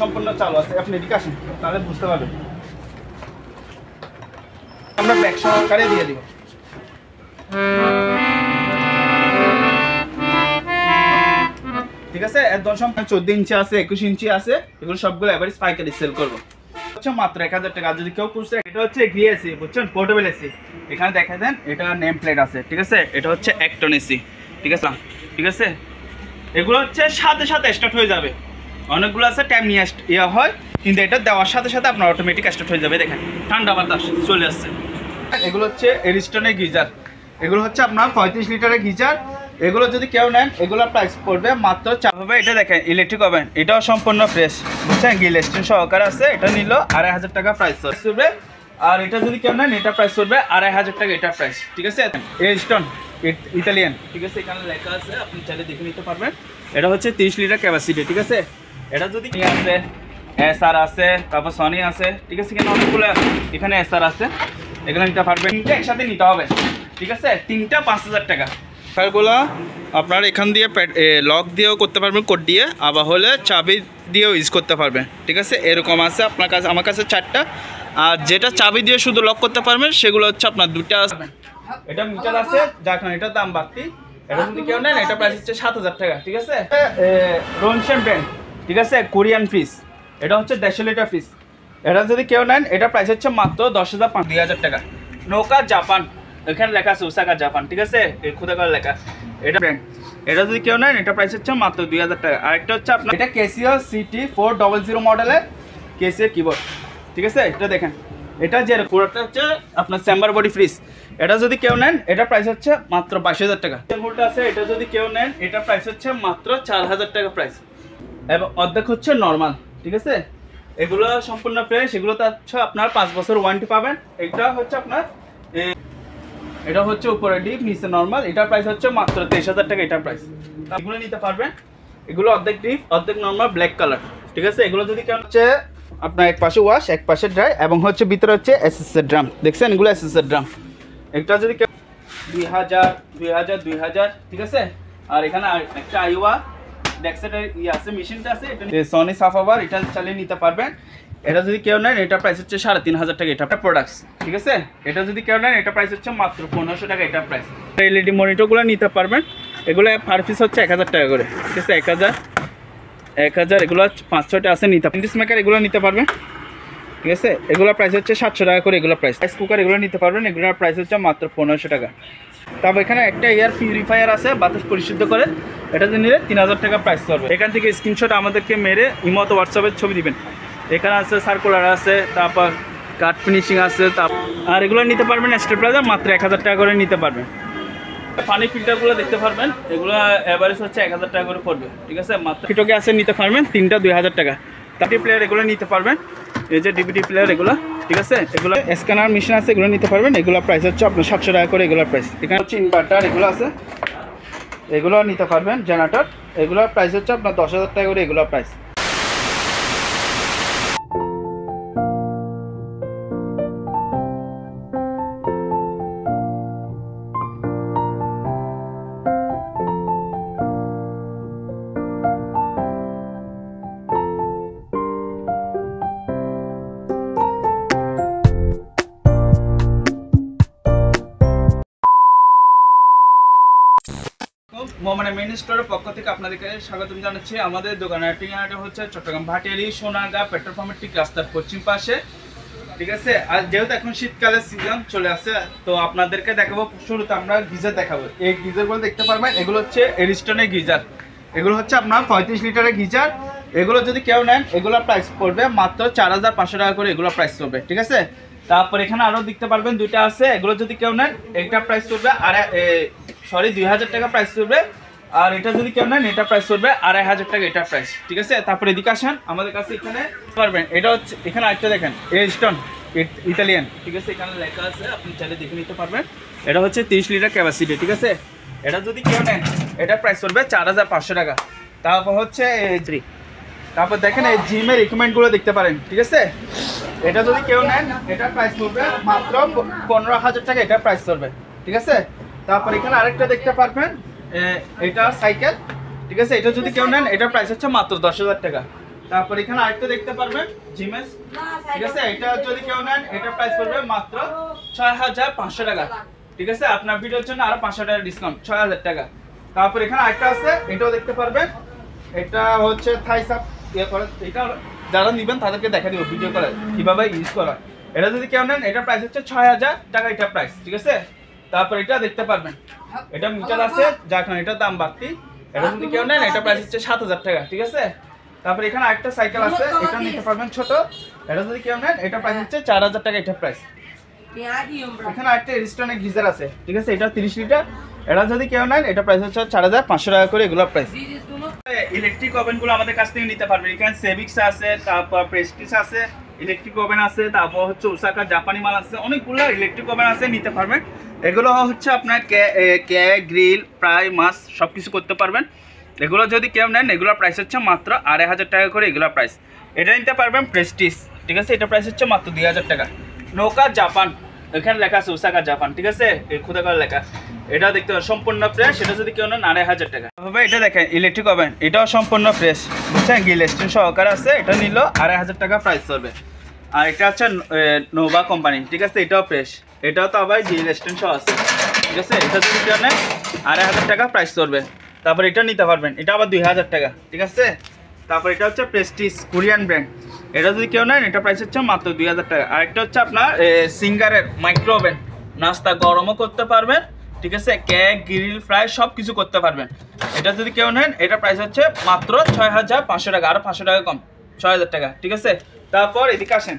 সম্পূর্ণ চালু আছে। আপনি এদিকে আসেন, তাহলে বুঝতে পারবেন। আমরা ব্যাক সহকারে দিয়ে দিব। ঠিক আছে, একদম সম্পূর্ণ 14 ইঞ্চি আছে, 21 ইঞ্চি আছে। এগুলো সবগুলো এভারেজ পাইকারি সেল করবো হচ্ছে মাত্র 1000 টাকা। যদি কেউ খুঁজছে, এটা হচ্ছে এসি, বুঝছেন, পোর্টেবল এসি। এখানে দেখা দেন, এটা নেম প্লেট আছে। ঠিক আছে, এটা হচ্ছে 1 টন এসি। ঠিক আছে, ঠিক আছে, এগুলো হচ্ছে সাথে সাথে স্টার্ট হয়ে যাবে। অনেকগুলো আছে টাইম নিয়ে ইয়া হয়, কিন্তু এটা দেওয়ার সাথে সাথে আপনার অটোমেটিক স্টার্ট হয়ে যাবে। দেখেন ঠান্ডা বাতাস চলে আসছে। এগুলো হচ্ছে এরিস্টনের গিজার। এগুলো হচ্ছে আপনার 35 লিটারের গিজার। এগুলো যদি কেউ নেন, এগুলোর প্রাইস পড়বে মাত্র 4 হবে। এটা দেখেন ইলেকট্রিক ওভেন, এটাও সম্পূর্ণ ফ্রেশ, বুঝছেন, গিল স্টিন সহকারে আছে। এটা নিল 2500 টাকা প্রাইস পড়বে। আর এটা যদি কেউ নেন, এটা প্রাইস পড়বে 2500 টাকা, এটা প্রাইস। ঠিক আছে, এরিস্টন ইতালিয়ান। ঠিক আছে, এখানে লেখা আছে, আপনি চাইলে দেখে নিতে পারবেন। এটা হচ্ছে 30 লিটার ক্যাপাসিটি। ঠিক আছে, এটা যদি আছে এসআর আছে, তারপর সনি আছে। ঠিক আছে, এখানে অনেকগুলো এখানে এসআর আছে, এগুলো নিতে পারবেন। তিনটা একসাথে নিতে হবে। ঠিক আছে, তিনটা 5000 টাকা। এগুলো আপনার এখান দিয়ে লক দিয়েও করতে পারবেন, কোড দিয়ে, আবার হলে চাবি দিয়েও ইউজ করতে পারবেন। ঠিক আছে, এরকম আছে আপনার কাছে, আমার কাছে 4টা। আর যেটা চাবি দিয়ে শুধু লক করতে পারবেন, সেগুলো হচ্ছে আপনার 2টা আছে। এটা মিটার আছে, যার এটার দাম বাড়তি। এটা যদি কেউ নেন, এটা প্রাইস হচ্ছে 7000 টাকা। ঠিক আছে, রনশেন ব্র্যান্ড। ঠিক আছে, কোরিয়ান ফিস। এটা হচ্ছে 150 লিটার ফিস। এটা যদি কেউ নেন, এটা প্রাইস হচ্ছে মাত্র 20,000 টাকা। নৌকা জাপান, এখানে লেখা আছে ওসাকা জাপান। ঠিক আছে, এই খুদা করে লেখা, এটা ব্র্যান্ড। এটা যদি কেউ নেন, এটা প্রাইস হচ্ছে মাত্র 2000 টাকা। আরেকটা হচ্ছে আপনার, এটা ক্যাসিও CT400 মডেলের ক্যাসিও কিবোর্ড। ঠিক আছে, এটা দেখেন, এটা যে পুরোটা হচ্ছে আপনার চেম্বার বডি ফ্রিজ। এটা যদি কেউ নেন, এটা প্রাইস হচ্ছে মাত্র 22,000 টাকা। ভোল্ট আছে, এটা যদি কেউ নেন, এটা প্রাইস হচ্ছে মাত্র 4000 টাকা প্রাইস, এবং অর্ধেক হচ্ছে নর্মাল। ঠিক আছে, এগুলো সম্পূর্ণ ফ্রেশ। এগুলো তো হচ্ছে আপনার 5 বছর ওয়ারেন্টি পাবেন। এটা হচ্ছে আপনার, এটা হচ্ছে উপরে ডিপ, নিচে নর্মাল। এটার প্রাইস হচ্ছে মাত্র 23,000 টাকা, এটার প্রাইস। এগুলো নিতে পারবেন। এগুলো অর্ধেক ডিপ, অর্ধেক নর্মাল, ব্ল্যাক কালার। ঠিক আছে, এগুলো যদি কেউ হচ্ছে আপনার এক পাশে ওয়াশ, এক পাশে ড্রাই, এবং হচ্ছে ভিতরে হচ্ছে এসএসএর ড্রাম। দেখছেন, এগুলো এসএসএর ড্রাম। একটা যদি কেউ 2000। ঠিক আছে, আর এখানে একটা আইওয়া ডেক্সেটের আছে, মেশিনটা আছে, এটা সনি সাফাবার, এটা চালিয়ে নিতে পারবেন। এটা যদি কেউ নেন, এটা প্রাইস হচ্ছে 3500 টাকা, এটা প্রোডাক্টস। ঠিক আছে, এটা যদি কেউ নেন, এটা প্রাইস হচ্ছে মাত্র 1500 টাকা, এটা প্রাইস। এলইডি মনিটরগুলো নিতে পারবেন। এগুলো পার পিস হচ্ছে 1000 টাকা করে। ঠিক আছে, 1000 এগুলো 5-6টা আছে নিতে পারবেন। মেকার এগুলো নিতে পারবেন। ঠিক আছে, এগুলোর প্রাইস হচ্ছে 700 টাকা করে, এগুলো প্রাইস। রাইস কুকার এগুলো নিতে পারবেন, এগুলোর প্রাইস হচ্ছে মাত্র 1500 টাকা। তারপর এখানে একটা এয়ার পিউরিফায়ার আছে, বাতাস পরিশুদ্ধ করে। এটা নিলে 3000 টাকা প্রাইস পড়বে। এখান থেকে স্ক্রিনশট আমাদেরকে মেরে ইমো হোয়াটসঅ্যাপের ছবি দিবেন। এখানে আছে সার্কুলার আছে, তারপর কাট ফিনিশিং আছে, আর এগুলো নিতে পারবেন স্টেবিলাইজার মাত্র 1000 টাকা করে নিতে পারবেন। পানি ফিল্টারগুলো দেখতে পারবেন, এগুলো এভারেজ হচ্ছে 1000 টাকা করে পড়বে। ঠিক আছে, মাত্র ফিটোকে আছে নিতে পারবেন, 3টা 2000 টাকা। ডিভিডি প্লেয়ার এগুলো নিতে পারবেন, এই যে ডিভিডি প্লেয়ার এগুলো। ঠিক আছে, এগুলো স্ক্যানার মেশিন আছে, এগুলো নিতে পারবেন। এগুলো প্রাইস হচ্ছে আপনার 700 টাকা করে, এগুলোর প্রাইস। এখানে হচ্ছে ইনভার্টার এগুলো আছে, এগুলো নিতে পারবেন। জেনারেটর এগুলোর প্রাইস হচ্ছে আপনার 10,000 টাকা করে, এগুলোর প্রাইস। মোহামেডান মেইন স্টোরের পক্ষ থেকে আপনাদেরকে স্বাগতম জানাচ্ছি। আমাদের দোকানের ঠিকানাটা হচ্ছে চট্টগ্রাম ভাটিয়ারি সোনারগাঁ পেট্রোল পাম্পের ঠিক রাস্তার পশ্চিম পাশে। ঠিক আছে, আর যেহেতু এখন শীতকালের সিজন চলে আসে, তো আপনাদেরকে দেখাবো, শুরুতে আমরা গিজার দেখাবো। এই গিজারগুলো দেখতে পারবেন, এগুলো হচ্ছে এরিস্টনের গিজার। এগুলো হচ্ছে আপনার 35 লিটারের গিজার। এগুলো যদি কেউ নেন, এগুলোর প্রাইস পড়বে মাত্র 4500 টাকা করে, এগুলো প্রাইস পড়বে। ঠিক আছে, তারপর এখানে আরও দেখতে পারবেন 2টা আছে, এগুলো যদি কেউ নেন, একটা প্রাইস পড়বে 2000 টাকা প্রাইস পড়বে। আর এটা যদি কেউ নেন, এটা প্রাইস পড়বে 2500 টাকা, এটা প্রাইস। ঠিক আছে, তারপরে এদিকে আসেন আমাদের কাছে, এখানে পারবেন। এটা হচ্ছে এখানে আরেকটা দেখেন, এরিস্টন ইতালিয়ান। ঠিক আছে, এখানে লেখা আছে, আপনি চাইলে দেখে নিতে পারবেন। এটা হচ্ছে 30 লিটার ক্যাপাসিটি। ঠিক আছে, এটা যদি কেউ নেন, এটা প্রাইস পড়বে 4500 টাকা। তারপর হচ্ছে তারপর দেখেন এই জিমের ইকুইপমেন্টগুলো দেখতে পারেন। ঠিক আছে, এটা যদি কেউ নেন, এটা প্রাইস পড়বে মাত্র 15000 টাকা, এটা প্রাইস পড়বে। ঠিক আছে, তারপর এখানে আরেকটা দেখতে পারবেন, এটা সাইকেল। ঠিক আছে, এটা যদি কেউ নেন, এটা প্রাইস হচ্ছে মাত্র 10,000 টাকা। তারপর এখানে আরেকটা দেখতে পারবেন জিমেস, ঠিক আছে। এটা যদি কেউ নেন এটা প্রাইস পড়বে মাত্র 6500 টাকা, ঠিক আছে। আপনার ভিডিওর জন্য আরো 500 টাকা ডিসকাউন্ট, 6000 টাকা। তারপর এখানে আরেকটা আছে, এটাও দেখতে পারবেন। এটা হচ্ছে থাইস আপ করে, এটা যারা নেবেন তাদেরকে দেখা দিব ভিডিও করে কিভাবে ইউজ করা। এটা যদি কেউ নেন এটা প্রাইস হচ্ছে 6000 টাকা, এটা প্রাইস, ঠিক আছে। তারপর এটা দেখতে পারবেন, এটা মিটার আছে যার কারণে এটার দাম বাড়তি। এটা যদি কেউ নেন এটা প্রাইস হচ্ছে 7000 টাকা, ঠিক আছে। তারপর এখানে আরেকটা সাইকেল আছে, এটা নিতে পারবেন ছোট। এটা যদি কেউ নেন এটা প্রাইস হচ্ছে 4000 টাকা, এটা প্রাইস। এখানে আরেকটা রেস্টুরেন্ট গিজার আছে, ঠিক আছে। এটা 30 লিটার। এটা যদি কেউ নেন এটা প্রাইস হচ্ছে 4500 টাকা করে, এগুলো প্রাইস। ইলেকট্রিক ওভেনগুলো আমাদের কাছ থেকে নিতে পারবেন। এখানে সেভিক্স আছে, তারপর প্রেস্টিজ আছে, ইলেকট্রিক ওভেন আছে, তারপর হচ্ছে ওসাকা জাপানি মাল আছে, অনেকগুলো ইলেকট্রিক ওভেন আছে, নিতে পারবেন। এগুলো হচ্ছে আপনার কেক গ্রিল ফ্রাই মাছ সব কিছু করতে পারবেন। এগুলো যদি কেউ নেন এগুলোর প্রাইস হচ্ছে মাত্র 2500 টাকা করে, এগুলোর প্রাইস। এটা নিতে পারবেন প্রেস্টিজ, ঠিক আছে। এটা প্রাইস হচ্ছে মাত্র 2000 টাকা। নৌকা জাপান, এখানে লেখা আছে ওসাকা জাপান, ঠিক আছে, এই খুদা করে লেখা। এটা দেখতে পাবেন সম্পূর্ণ ফ্রেশ। এটা যদি কেউ নেন 2500 টাকা হবে। এটা দেখেন ইলেকট্রিক ওভেন, এটাও সম্পূর্ণ ফ্রেশ, বুঝছেন, গিল স্টিন সহকারে আছে। এটা নিল 2500 টাকা প্রাইস করবে। আর এটা হচ্ছে নোভা কোম্পানি, ঠিক আছে, এটাও ফ্রেশ। এটাও তো আবার গিল স্টিন সহ আছে, ঠিক আছে। এটা যদি কেউ নেন 2500 টাকা প্রাইস করবে। তারপর এটা নিতে পারবেন, এটা আবার 2000 টাকা, ঠিক আছে। তারপর এটা হচ্ছে প্রেস্টিজ কোরিয়ান ব্র্যান্ড। এটা যদি কেউ নেন এটা প্রাইস হচ্ছে মাত্র 2000 টাকা। আর একটা হচ্ছে আপনার সিঙ্গারের মাইক্রো ওভেন, নাস্তা গরমও করতে পারবেন, ঠিক আছে, কেক গ্রিল ফ্রাই সব কিছু করতে পারবেন। এটা যদি কেউ নেন এটা প্রাইস হচ্ছে মাত্র 6500 টাকা, আরও 500 টাকা কম, 6000 টাকা, ঠিক আছে। তারপর এদিকে আসেন,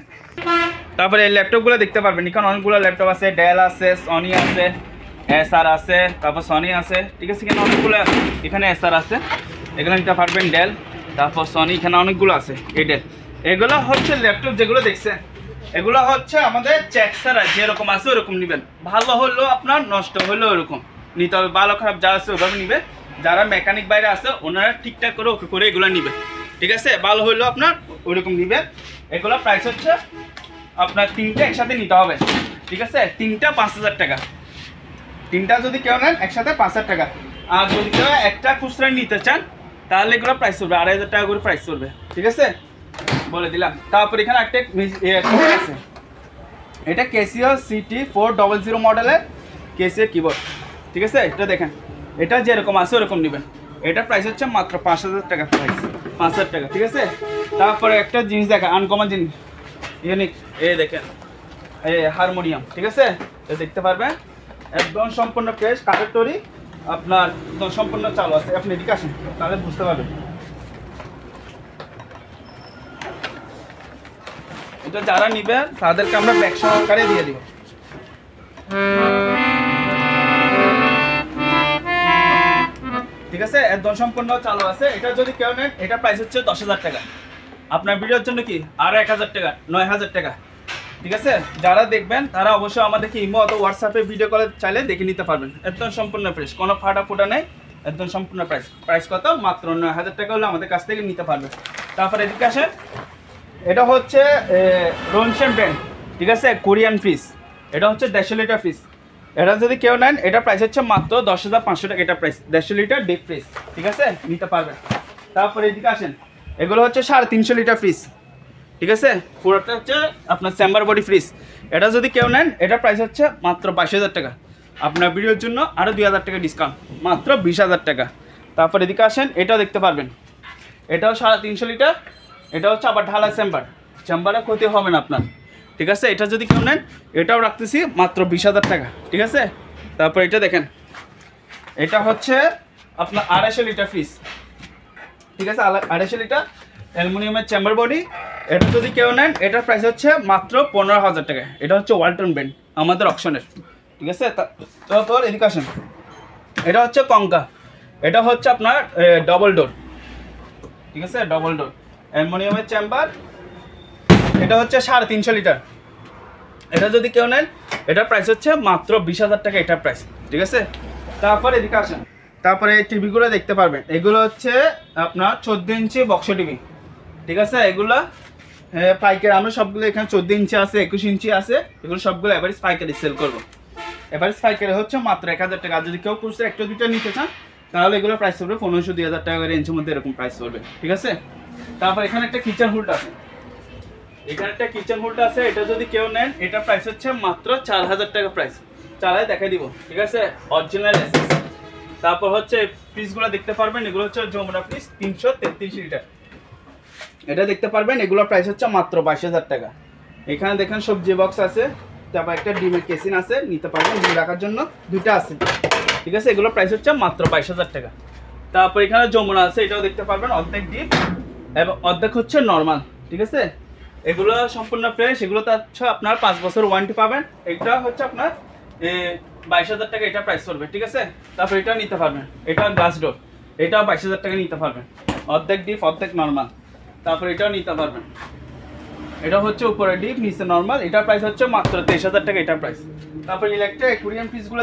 তারপরে এই ল্যাপটপগুলো দেখতে পারবেন। এখানে অনেকগুলো ল্যাপটপ আছে, ডেল আছে, সনি আছে, এসআর আছে, তারপর সনি আছে, ঠিক আছে। এখানে অনেকগুলো, এখানে এসআর আছে, এখানে নিতে পারবেন ডেল, তারপর সনি, এখানে অনেকগুলো আছে এই ডেল। এগুলো হচ্ছে ল্যাপটপ যেগুলো দেখছেন, এগুলো হচ্ছে আমাদের চেক ছাড়া যেরকম আছে ওরকম নেবেন। ভালো হলেও আপনার, নষ্ট হলেও ওরকম নিতে হবে। ভালো খারাপ যা আছে ওভাবে নিবে। যারা মেকানিক বাইরে আছে ওনারা ঠিকঠাক করে ওকে করে এগুলো নিবে, ঠিক আছে। ভালো হলেও আপনার ওইরকম নিবেন। এগুলো প্রাইস হচ্ছে আপনার 3টে একসাথে নিতে হবে, ঠিক আছে। 3টা 5000 টাকা, 3টা যদি কেউ নেন একসাথে 5000 টাকা। আর যদি কেউ একটা খুচরা নিতে চান তাহলে এগুলো প্রাইস করবে 2500 টাকা করে প্রাইস করবে, ঠিক আছে, বলে দিলাম। তারপর এখানে একটা আছে, এটা ক্যাসিও CT400 মডেলের ক্যাসিও কিবোর্ড, ঠিক আছে। এটা দেখেন, এটা যেরকম আছে ওরকম নেবেন। এটা প্রাইস হচ্ছে মাত্র 5000 টাকা, প্রাইস 5000 টাকা, ঠিক আছে। তারপরে একটা জিনিস দেখেন, আনকমন জিনিস, ইউনিক, এই দেখেন, এই হারমোনিয়াম, ঠিক আছে। এটা দেখতে পারবেন, একদম সম্পূর্ণ ফ্রেশ কাঠের তৈরি, আপনার একদম সম্পূর্ণ চালু আছে। আপনি এদিকে আসেন তাহলে বুঝতে পারবেন। এটা যারা নিবে তাদেরকে আমরা ব্যাগ সহকারে দিয়ে দিব। ঠিক আছে, একদম সম্পূর্ণ চালু আছে। এটা যদি কেউ নেন এটা প্রাইস হচ্ছে 10000 টাকা। আপনার ভিডিওর জন্য কি আরো 1000 টাকা, 9000 টাকা, ঠিক আছে। যারা দেখবেন তারা অবশ্যই আমাদেরকে ইমো অথবা হোয়াটসঅ্যাপে ভিডিও কলে চাইলে দেখে নিতে পারবেন। একদম সম্পূর্ণ ফ্রেশ, কোনো ফাটা ফুটা নেই, একদম সম্পূর্ণ প্রাইস কত, মাত্র 9000 টাকা হলে আমাদের কাছ থেকে নিতে পারবেন। তারপরে এদিকে আসেন, এটা হচ্ছে রনশেন ব্র্যান্ড, ঠিক আছে, কোরিয়ান ফ্রিজ। এটা হচ্ছে 150 লিটার ফ্রিজ। এটা যদি কেউ নেন এটা প্রাইস হচ্ছে মাত্র 10500 টাকা, এটা প্রাইস 150 লিটার ডিপ ফ্রিজ, ঠিক আছে, নিতে পারবেন। তারপরে এদিকে আসেন, এগুলো হচ্ছে 350 লিটার ফ্রিজ, ঠিক আছে, পুরোটা হচ্ছে আপনার চেম্বার বডি ফ্রিজ। এটা যদি কেউ নেন এটা প্রাইস হচ্ছে মাত্র 22000 টাকা। আপনার ভিডিওর জন্য আরও 2000 টাকা ডিসকাউন্ট, মাত্র 20000 টাকা। তারপর এদিকে আসেন, এটাও দেখতে পারবেন, এটাও 350 লিটার। এটা হচ্ছে আবার ঢালা চেম্বারে ক্ষতি হবে না আপনার, ঠিক আছে। এটা যদি কেউ নেন এটাও রাখতেছি মাত্র 20000 টাকা, ঠিক আছে। তারপর এটা দেখেন, এটা হচ্ছে আপনার 250 লিটার ফ্রিজ, ঠিক আছে, 250 লিটার অ্যালুমিনিয়ামের চেম্বার বডি। এটা যদি কেউ নেন এটার প্রাইস হচ্ছে মাত্র 15000 টাকা। এটা হচ্ছে ওয়ালটন ব্র্যান্ড, আমাদের অপশনের, ঠিক আছে। তারপর এদিকে আসেন, এটা হচ্ছে কঙ্কা। এটা হচ্ছে আপনার ডবল ডোর, ঠিক আছে, ডবল ডোর অ্যালুমিনিয়ামের চেম্বার। এটা হচ্ছে 350 লিটার। এটা যদি কেউ নেন এটার প্রাইস হচ্ছে মাত্র 20000 টাকা, এটার প্রাইস, ঠিক আছে। তারপর এদিকে আসেন, তারপরে এই টিভিগুলো দেখতে পারবেন, এগুলো হচ্ছে আপনার 14 ইঞ্চি বক্স টিভি, ঠিক আছে। এগুলো পাইকারি, আমরা সবগুলো এখানে 14 ইঞ্চি আছে, 21 ইঞ্চি আছে, এগুলো সবগুলো এভারেজ পাইকারি সেল করবো। এভারেজ পাইকারি হচ্ছে মাত্র 1000 টাকা। যদি কেউ খুচরা একটা দুটো নিতে চান তাহলে এগুলো প্রাইস পড়বে 1500-2000 টাকা রেঞ্জের মধ্যে এরকম প্রাইস পড়বে, ঠিক আছে। তারপর এখানে একটা কিচেন হোল্ডার আছে, এখানে একটা কিচেন হোল্ডার আছে, এটা যদি কেউ নেন এটা প্রাইস হচ্ছে মাত্র 4000 টাকা প্রাইস। চালায় দেখাই দিব, ঠিক আছে, অরিজিনাল এসএস। তারপর হচ্ছে ফ্রিজগুলো দেখতে পারবেন, এগুলো হচ্ছে যমুনা ফ্রিজ 333 লিটার, এটা দেখতে পারবেন, এগুলো প্রাইস হচ্ছে মাত্র 22000 টাকা। এখানে দেখেন সবজি বক্স আছে, তারপর একটা ডিমের কেসিন আছে, নিতে পারবেন ডিম রাখার জন্য, দুইটা আছে, ঠিক আছে, এগুলো প্রাইস হচ্ছে মাত্র 22000 টাকা। তারপর এখানে যমুনা আছে, এটাও দেখতে পারবেন, অর্ধেক ডিপ এবং অর্ধেক হচ্ছে নর্মাল, ঠিক আছে, এগুলো সম্পূর্ণ ফ্রেশ, এগুলো তো হচ্ছে আপনার 5 বছর ওয়ারেন্টি পাবেন। এটা হচ্ছে আপনার 22000 টাকা এটা প্রাইস পড়বে, ঠিক আছে। তারপর এটা নিতে পারবেন, এটা গ্লাস ডোর, এটাও 22000 টাকা নিতে পারবেন, অর্ধেক ডিপ অর্ধেক নর্মাল। তারপর এটাও নিতে পারবেন, এটা হচ্ছে উপরে ডিপ নিচে নর্মাল, এটার প্রাইস হচ্ছে মাত্র 23000 টাকা এটার প্রাইস। তারপর ইলেকট্রিক অ্যাকুয়ারিয়াম ফিশগুলো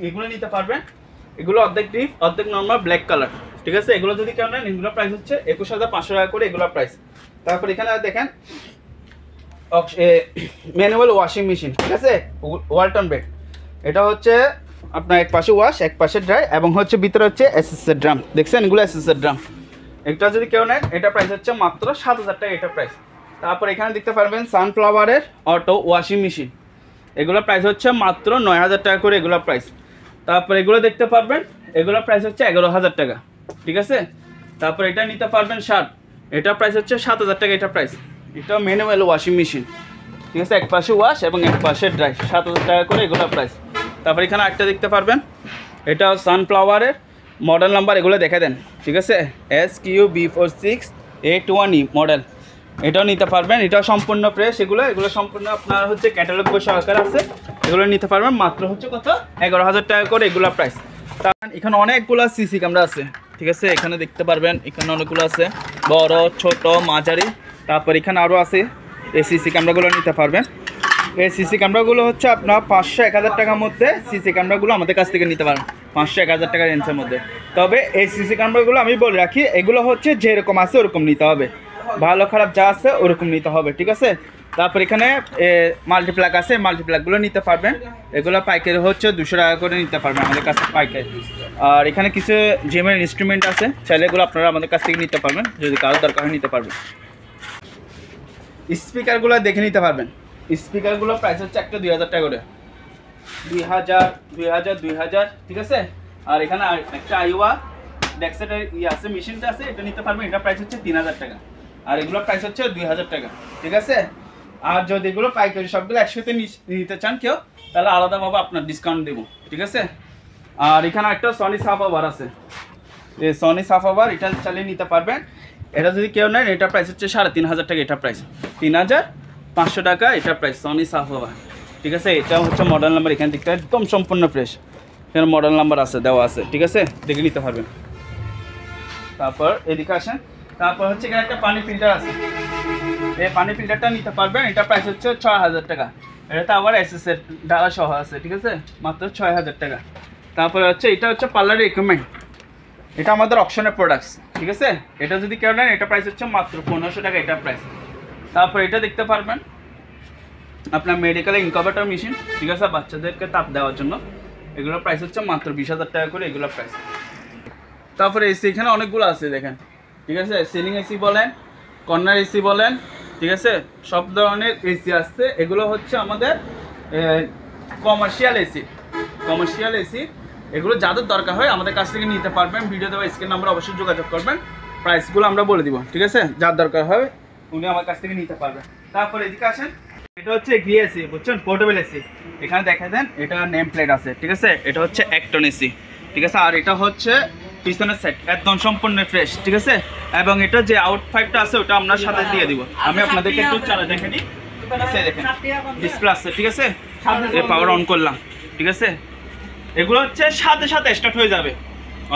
এগুলো নিতে পারবেন, এগুলো অর্ধেক ডিপ অর্ধেক নর্মাল ব্ল্যাক কালার, ঠিক আছে, এগুলো যদি কেউ নেন এগুলো প্রাইস হচ্ছে 21500 টাকা করে এগুলো প্রাইস। তারপর এখানে দেখেন ম্যানুয়াল ওয়াশিং মেশিন, ঠিক আছে, ওয়ালটন বেড, এটা হচ্ছে আপনার এক পাশে ওয়াশ এক পাশে ড্রাই এবং হচ্ছে ভিতরে হচ্ছে এসএসের ড্রাম, দেখছেন এগুলো এসএসের ড্রাম, এটা যদি কেউ নেন এটা প্রাইস হচ্ছে মাত্র 7000 টাকা এটা প্রাইস। তারপর এখানে দেখতে পারবেন সানফ্লাওয়ারের অটো ওয়াশিং মেশিন, এগুলো প্রাইস হচ্ছে মাত্র 9000 টাকা করে এগুলো প্রাইস। তারপর এগুলো দেখতে পারবেন, এগুলো প্রাইস হচ্ছে 11000 টাকা, ঠিক আছে। তারপর এটা নিতে পারবেন শার্ট, এটা প্রাইস হচ্ছে 7000 টাকা এটা প্রাইস, এটা ম্যানুয়াল ওয়াশিং মেশিন, ঠিক আছে, এক পাশে ওয়াশ এবং এক পাশে ড্রাই, 7000 টাকা করে এগুলো প্রাইস। তারপর এখানে একটা দেখতে পারবেন, এটা সানফ্লাওয়ারের মডেল নাম্বার এগুলো দেখে দেন, ঠিক আছে, SQB4681E মডেল, এটাও নিতে পারবেন, এটাও সম্পূর্ণ ফ্রেশ, এগুলো সম্পূর্ণ আপনার হচ্ছে ক্যাটালগ বই সহকারে আছে, এগুলো নিতে পারবেন মাত্র হচ্ছে কত 11000 টাকা করে এগুলো প্রাইস। তার এখানে অনেকগুলো সিসি ক্যামেরা আছে, ঠিক আছে, এখানে দেখতে পারবেন, এখানে অনেকগুলো আছে, বড় ছোট মাঝারি। তারপর এখানে আরও আছে, এই সিসি ক্যামেরাগুলো নিতে পারবেন, এই সিসি ক্যামেরাগুলো হচ্ছে আপনার 500-1000 টাকার মধ্যে সিসি ক্যামেরাগুলো আমাদের কাছ থেকে নিতে পারেন, 500-1000 টাকা রেঞ্জের মধ্যে। তবে এই সিসি ক্যামেরাগুলো আমি বলে রাখি, এগুলো হচ্ছে যেরকম আছে ওরকম নিতে হবে, ভালো খারাপ যা আছে ওরকম নিতে হবে, ঠিক আছে। তারপর এখানে মাল্টিপ্লাক আছে, মাল্টিপ্লাকগুলো নিতে পারবেন, এগুলো পাইকারি হচ্ছে 200 টাকা করে নিতে পারবেন আমাদের কাছে পাইকারি। আর এখানে কিছু জিমের ইনস্ট্রুমেন্ট আছে, চাইলে এগুলো আপনারা আমাদের কাছ থেকে নিতে পারবেন, যদি কারো দরকার হয় নিতে পারবেন। স্পিকারগুলো দেখে নিতে পারবেন, স্পিকারগুলো প্রাইস হচ্ছে একটা 2000 টাকা করে, 2000, ঠিক আছে। আর এখানে একটা আইওয়া ডেক্সেটের আছে, মেশিনটা আছে, এটা নিতে পারবেন, এটা প্রাইস হচ্ছে 3000 টাকা, আর এগুলো প্রাইস হচ্ছে 2000 টাকা, ঠিক আছে। আর যদি এগুলো পাইকারি সবগুলো একসাথে নিতে চান কেউ, তাহলে আলাদাভাবে আপনার ডিসকাউন্ট দেবো, ঠিক আছে। আর এখানে একটা সনি সাফাবার আছে, এই সনি সাফাবার এটা চালিয়ে নিতে পারবেন, এটা যদি কেউ নেন এটা প্রাইস হচ্ছে 3500 টাকা এটা প্রাইস, 3500 টাকা এটা প্রাইস সনি সাফাবার, ঠিক আছে। এটা হচ্ছে মডেল নাম্বার, এখান থেকে একদম সম্পূর্ণ ফ্রেশ, এখানে মডেল নাম্বার আছে দেওয়া আছে, ঠিক আছে, দেখে নিতে পারবেন। তারপর এদিকে আসেন, তারপর হচ্ছে এখানে একটা পানি ফিল্টার আছে, এই পানি ফিল্টারটা নিতে পারবেন, এটা প্রাইস হচ্ছে 6000 টাকা, এটাতে আবার এসএসের ডালা সহ আছে, ঠিক আছে, মাত্র 6000 টাকা। তারপরে হচ্ছে এটা হচ্ছে পার্লারের ইকুইপমেন্ট, এটা আমাদের অপশনের প্রোডাক্টস, ঠিক আছে, এটা যদি কেউ নেন এটা প্রাইস হচ্ছে মাত্র 1500 টাকা এটা প্রাইস। তারপর এটা দেখতে পারবেন আপনার মেডিকেল ইনকিউবেটর মেশিন, ঠিক আছে, বাচ্চাদেরকে তাপ দেওয়ার জন্য, এগুলোর প্রাইস হচ্ছে মাত্র 20000 টাকা করে এগুলোর প্রাইস। তারপরে এসি এখানে অনেকগুলো আছে দেখেন, ঠিক আছে, সিলিং এসি বলেন, কর্নার এসি বলেন, ঠিক আছে, সব ধরনের এসি আসছে, এগুলো হচ্ছে আমাদের কমার্শিয়াল এসি, এগুলো যাদের দরকার হয় আমাদের কাছ থেকে নিতে পারবেন, ভিডিও দেওয়া স্ক্রিন নাম্বার অবশ্যই যোগাযোগ করবেন, প্রাইসগুলো আমরা বলে দিব, ঠিক আছে, যার দরকার হয় উনি আমার কাছ থেকে নিতে পারবেন। তারপরে এদিকে আসেন, এটা হচ্ছে গ্রি এসি, বুঝছেন, পোর্টেবল এসি, এখানে দেখা দেন এটা নেম প্লেট আছে, ঠিক আছে, এটা হচ্ছে অ্যাক্টন এসি, ঠিক আছে। আর এটা হচ্ছে পিছনের সেট একদম সম্পূর্ণ ফ্রেশ, ঠিক আছে, এবং এটা যে আউট ফাইভটা আছে ওটা আপনার সাথে দিয়ে দিব, আমি আপনাদেরকে একটু চালা দেখে নিই, ঠিক আছে, দেখেন ডিসপ্লে আছে, ঠিক আছে, পাওয়ার অন করলাম, ঠিক আছে, এগুলো হচ্ছে সাথে সাথে স্টার্ট হয়ে যাবে,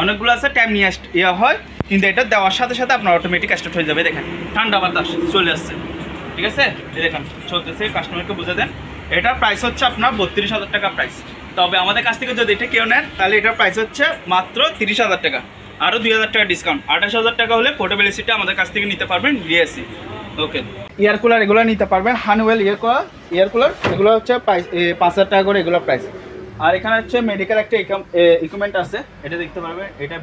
অনেকগুলো আছে টাইম নিয়ে ইয়ে হয়, কিন্তু এটা দেওয়ার সাথে সাথে আপনার অটোমেটিক স্টার্ট হয়ে যাবে, দেখেন ঠান্ডা বাতাস চলে আসছে, ঠিক আছে, এই দেখেন চলতেছে, কাস্টমারকে বুঝে দেন। এটার প্রাইস হচ্ছে আপনার 32000 টাকা প্রাইস, তবে আমাদের কাছ থেকে যদি এটা কেউ নেন তাহলে এটার প্রাইস হচ্ছে মাত্র 30000 টাকা, আরও 2000 টাকা ডিসকাউন্ট, 28000 টাকা হলে পোর্টেবল এসিটা আমাদের কাছ থেকে নিতে পারবেন, ডিএসি, ওকে। ইয়ার কুলার এগুলো নিতে পারবেন, হানওয়েল ইয়ার কুলার, এগুলো হচ্ছে 5000 টাকা করে এগুলো প্রাইস, আর এখানে হচ্ছে মেডিকেল একটা ইকুইপমেন্ট আছে, এটা দেখতে পারবেন, এটা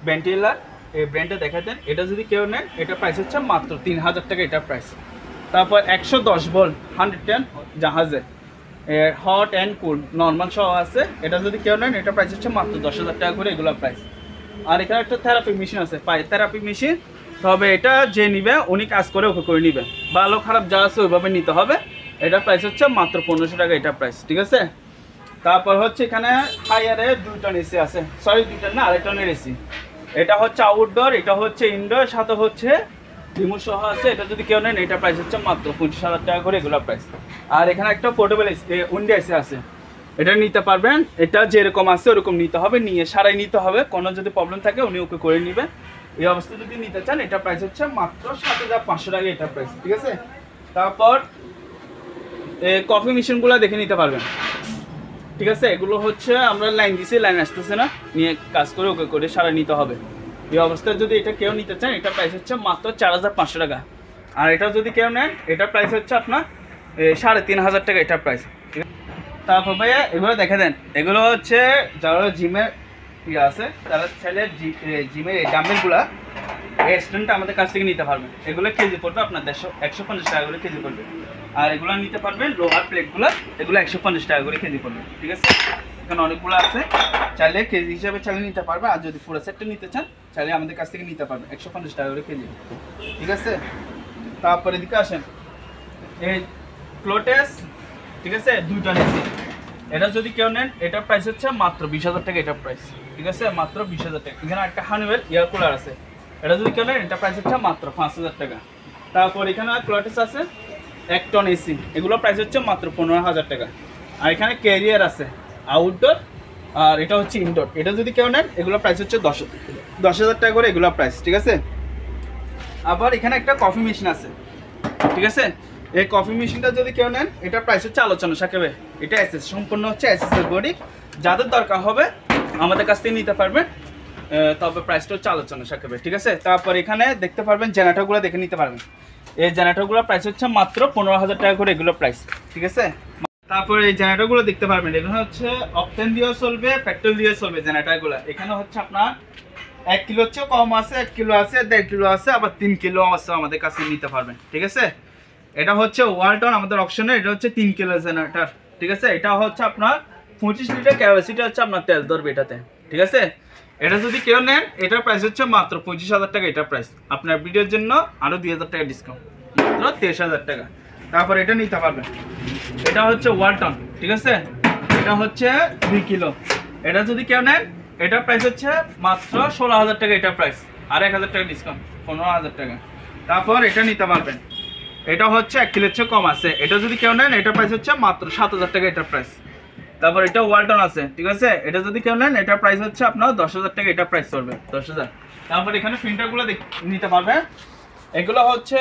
ভেন্টিলার, এই ব্র্যান্ডটা দেখাতেন। এটা যদি কেউ নেন এটা প্রাইস হচ্ছে মাত্র 3000 টাকা এটা প্রাইস। তারপর 110 ভোল্ট 110 জাহাজে হট অ্যান্ড কুল নর্মাল সহ আছে, এটা যদি কেউ নেন এটা প্রাইস হচ্ছে মাত্র 10,000 টাকা করে এগুলো প্রাইস। আর এখানে একটা থেরাপি মেশিন আছে, পায়ের থেরাপি মেশিন, তবে এটা যে নিবে উনি কাজ করে ওকে করে নিবে, ভালো খারাপ যা আছে ওইভাবে নিতে হবে। এটা প্রাইস হচ্ছে মাত্র 1500 টাকা এটা প্রাইস, ঠিক আছে। তারপর হচ্ছে এখানে হায়ারে 2 টন এসি আছে, সরি 2 টন না, 2.5 টনের এসি। এটা হচ্ছে আউটডোর, এটা হচ্ছে ইনডোর, সাথে হচ্ছে রিমোট সহ আছে। এটা যদি কেউ নেন এটা প্রাইস হচ্ছে মাত্র 25,000 টাকা করে এগুলো প্রাইস। আর এখানে একটা পোর্টেবল উইন্ডো এসি আছে, এটা নিতে পারবেন, এটা যেরকম আছে ওরকম নিতে হবে, নিয়ে সারাই নিতে হবে, কোনো যদি প্রবলেম থাকে উনি ওকে করে নেবে। এই অবস্থা যদি নিতে চান এটা প্রাইস হচ্ছে মাত্র 7,500 টাকা এটা প্রাইস, ঠিক আছে। তারপর কফি মেশিনগুলো দেখে নিতে পারবেন, ঠিক আছে। এগুলো হচ্ছে আমরা লাইন দিছি, লাইন আসতেছে না, নিয়ে কাজ করে ওকে করে সারা নিতে হবে। এই অবস্থায় যদি এটা কেউ নিতে চান এটা প্রাইস হচ্ছে মাত্র 4,500 টাকা। আর এটা যদি কেউ নেন এটা প্রাইস হচ্ছে আপনার 3,500 টাকা এটা প্রাইস, ঠিক আছে। তারপর ভাইয়া এগুলো দেখে দেন, এগুলো হচ্ছে যারা জিমের ইয়ে আছে তারা চাইলে জিমের এই ডাম্বেলগুলা এই স্ট্যান্ডটা আমাদের কাছ থেকে নিতে পারবেন। এগুলো কেজি পড়বে আপনার 150 টাকা করে কেজি পড়বে। আর এগুলো নিতে পারবেন লোহার প্লেটগুলো, এগুলো 150 টাকা করে কেজি পড়বে, ঠিক আছে। এখানে অনেকগুলো আছে, চাইলে কেজি হিসাবে চাইলে নিতে পারবে। আর যদি পুরো সেটটা নিতে চান চাইলে আমাদের কাছ থেকে নিতে পারবেন 150 টাকা করে কেজি, ঠিক আছে। তারপরে এদিকে আসেন, এই ক্লোটেস, ঠিক আছে, 2 টন এসি। এটা যদি কেউ নেন এটা প্রাইস হচ্ছে মাত্র 20,000 টাকা এটা প্রাইস, ঠিক আছে, মাত্র 20,000 টাকা। এখানে একটা হানিওয়েল এয়ার কুলার আছে, এটা যদি কেউ নেন এটা প্রাইস হচ্ছে মাত্র 5,000 টাকা। তারপর এখানে ক্লোটেস আছে 1 টন এসি, এগুলো প্রাইস হচ্ছে মাত্র 15,000 টাকা। আর এখানে ক্যারিয়ার আছে আউটডোর, আর এটা হচ্ছে ইনডোর, এটা যদি কেউ নেন এগুলো প্রাইস হচ্ছে 10,000 টাকা করে এগুলো প্রাইস, ঠিক আছে। আবার এখানে একটা কফি মেশিন আছে, ঠিক আছে। এই কফি মেশিনটা যদি কেউ নেন এটা প্রাইস হচ্ছে আলোচনা সাপেক্ষে, এটা এসএস সম্পূর্ণ হচ্ছে এসএস এর বডি, যাদের দরকার হবে আমাদের কাছ থেকে নিতে পারবেন, তবে প্রাইসটা হচ্ছে আলোচনা সাপেক্ষে, ঠিক আছে। তারপর এখানে দেখতে পারবেন জেনারেটরগুলো দেখে নিতে পারবেন, এই জেনারেটরগুলো প্রাইস হচ্ছে মাত্র 15,000 টাকা করে এগুলো প্রাইস, ঠিক আছে। তারপর এই জেনারেটরগুলো দেখতে পারবেন, এখানে হচ্ছে অকটেন দিয়ে চলবে, পেট্রোল দিয়ে চলবে জেনারেটরগুলো। এখানে হচ্ছে আপনার 1 কিলো হচ্ছে কম আছে, 1 কিলো আছে, 1.5 কিলো আছে, আবার 3 কিলো আছে আমাদের কাছে নিতে পারবেন, ঠিক আছে। এটা হচ্ছে ওয়ালটন আমাদের অপশনে, এটা হচ্ছে 3 কিলো জেনারেটর, ঠিক আছে। এটা হচ্ছে আপনার 25 লিটার ক্যাপাসিটি হচ্ছে আপনার তেল ধরবে এটাতে, ঠিক আছে। এটা যদি কেউ নেন এটার প্রাইস হচ্ছে মাত্র 25,000 টাকা এটা প্রাইস। আপনার ভিডিওর জন্য আরও 2,000 টাকা ডিসকাউন্ট, মাত্র 23,000 টাকা। তারপর এটা নিতে পারবেন, এটা হচ্ছে ওয়ালটন, ঠিক আছে, এটা হচ্ছে 2 কিলো। এটা যদি কেউ নেন এটার প্রাইস হচ্ছে মাত্র 16,000 টাকা এটা প্রাইস, আর 1,000 টাকা ডিসকাউন্ট, 15,000 টাকা। তারপর এটা নিতে পারবেন, এটা হচ্ছে 1 কিলোর চেয়ে কম আছে, এটা যদি কেউ নেন এটা প্রাইস হচ্ছে মাত্র 7,000 টাকা এটা প্রাইস। তারপর এটা ওয়ালটন আছে, ঠিক আছে, এটা যদি কেউ নেন এটা প্রাইস হচ্ছে আপনার 10,000 টাকা এটা প্রাইস করবে, 10,000। তারপর এখানে প্রিন্টারগুলো নিতে পারবেন, এগুলো হচ্ছে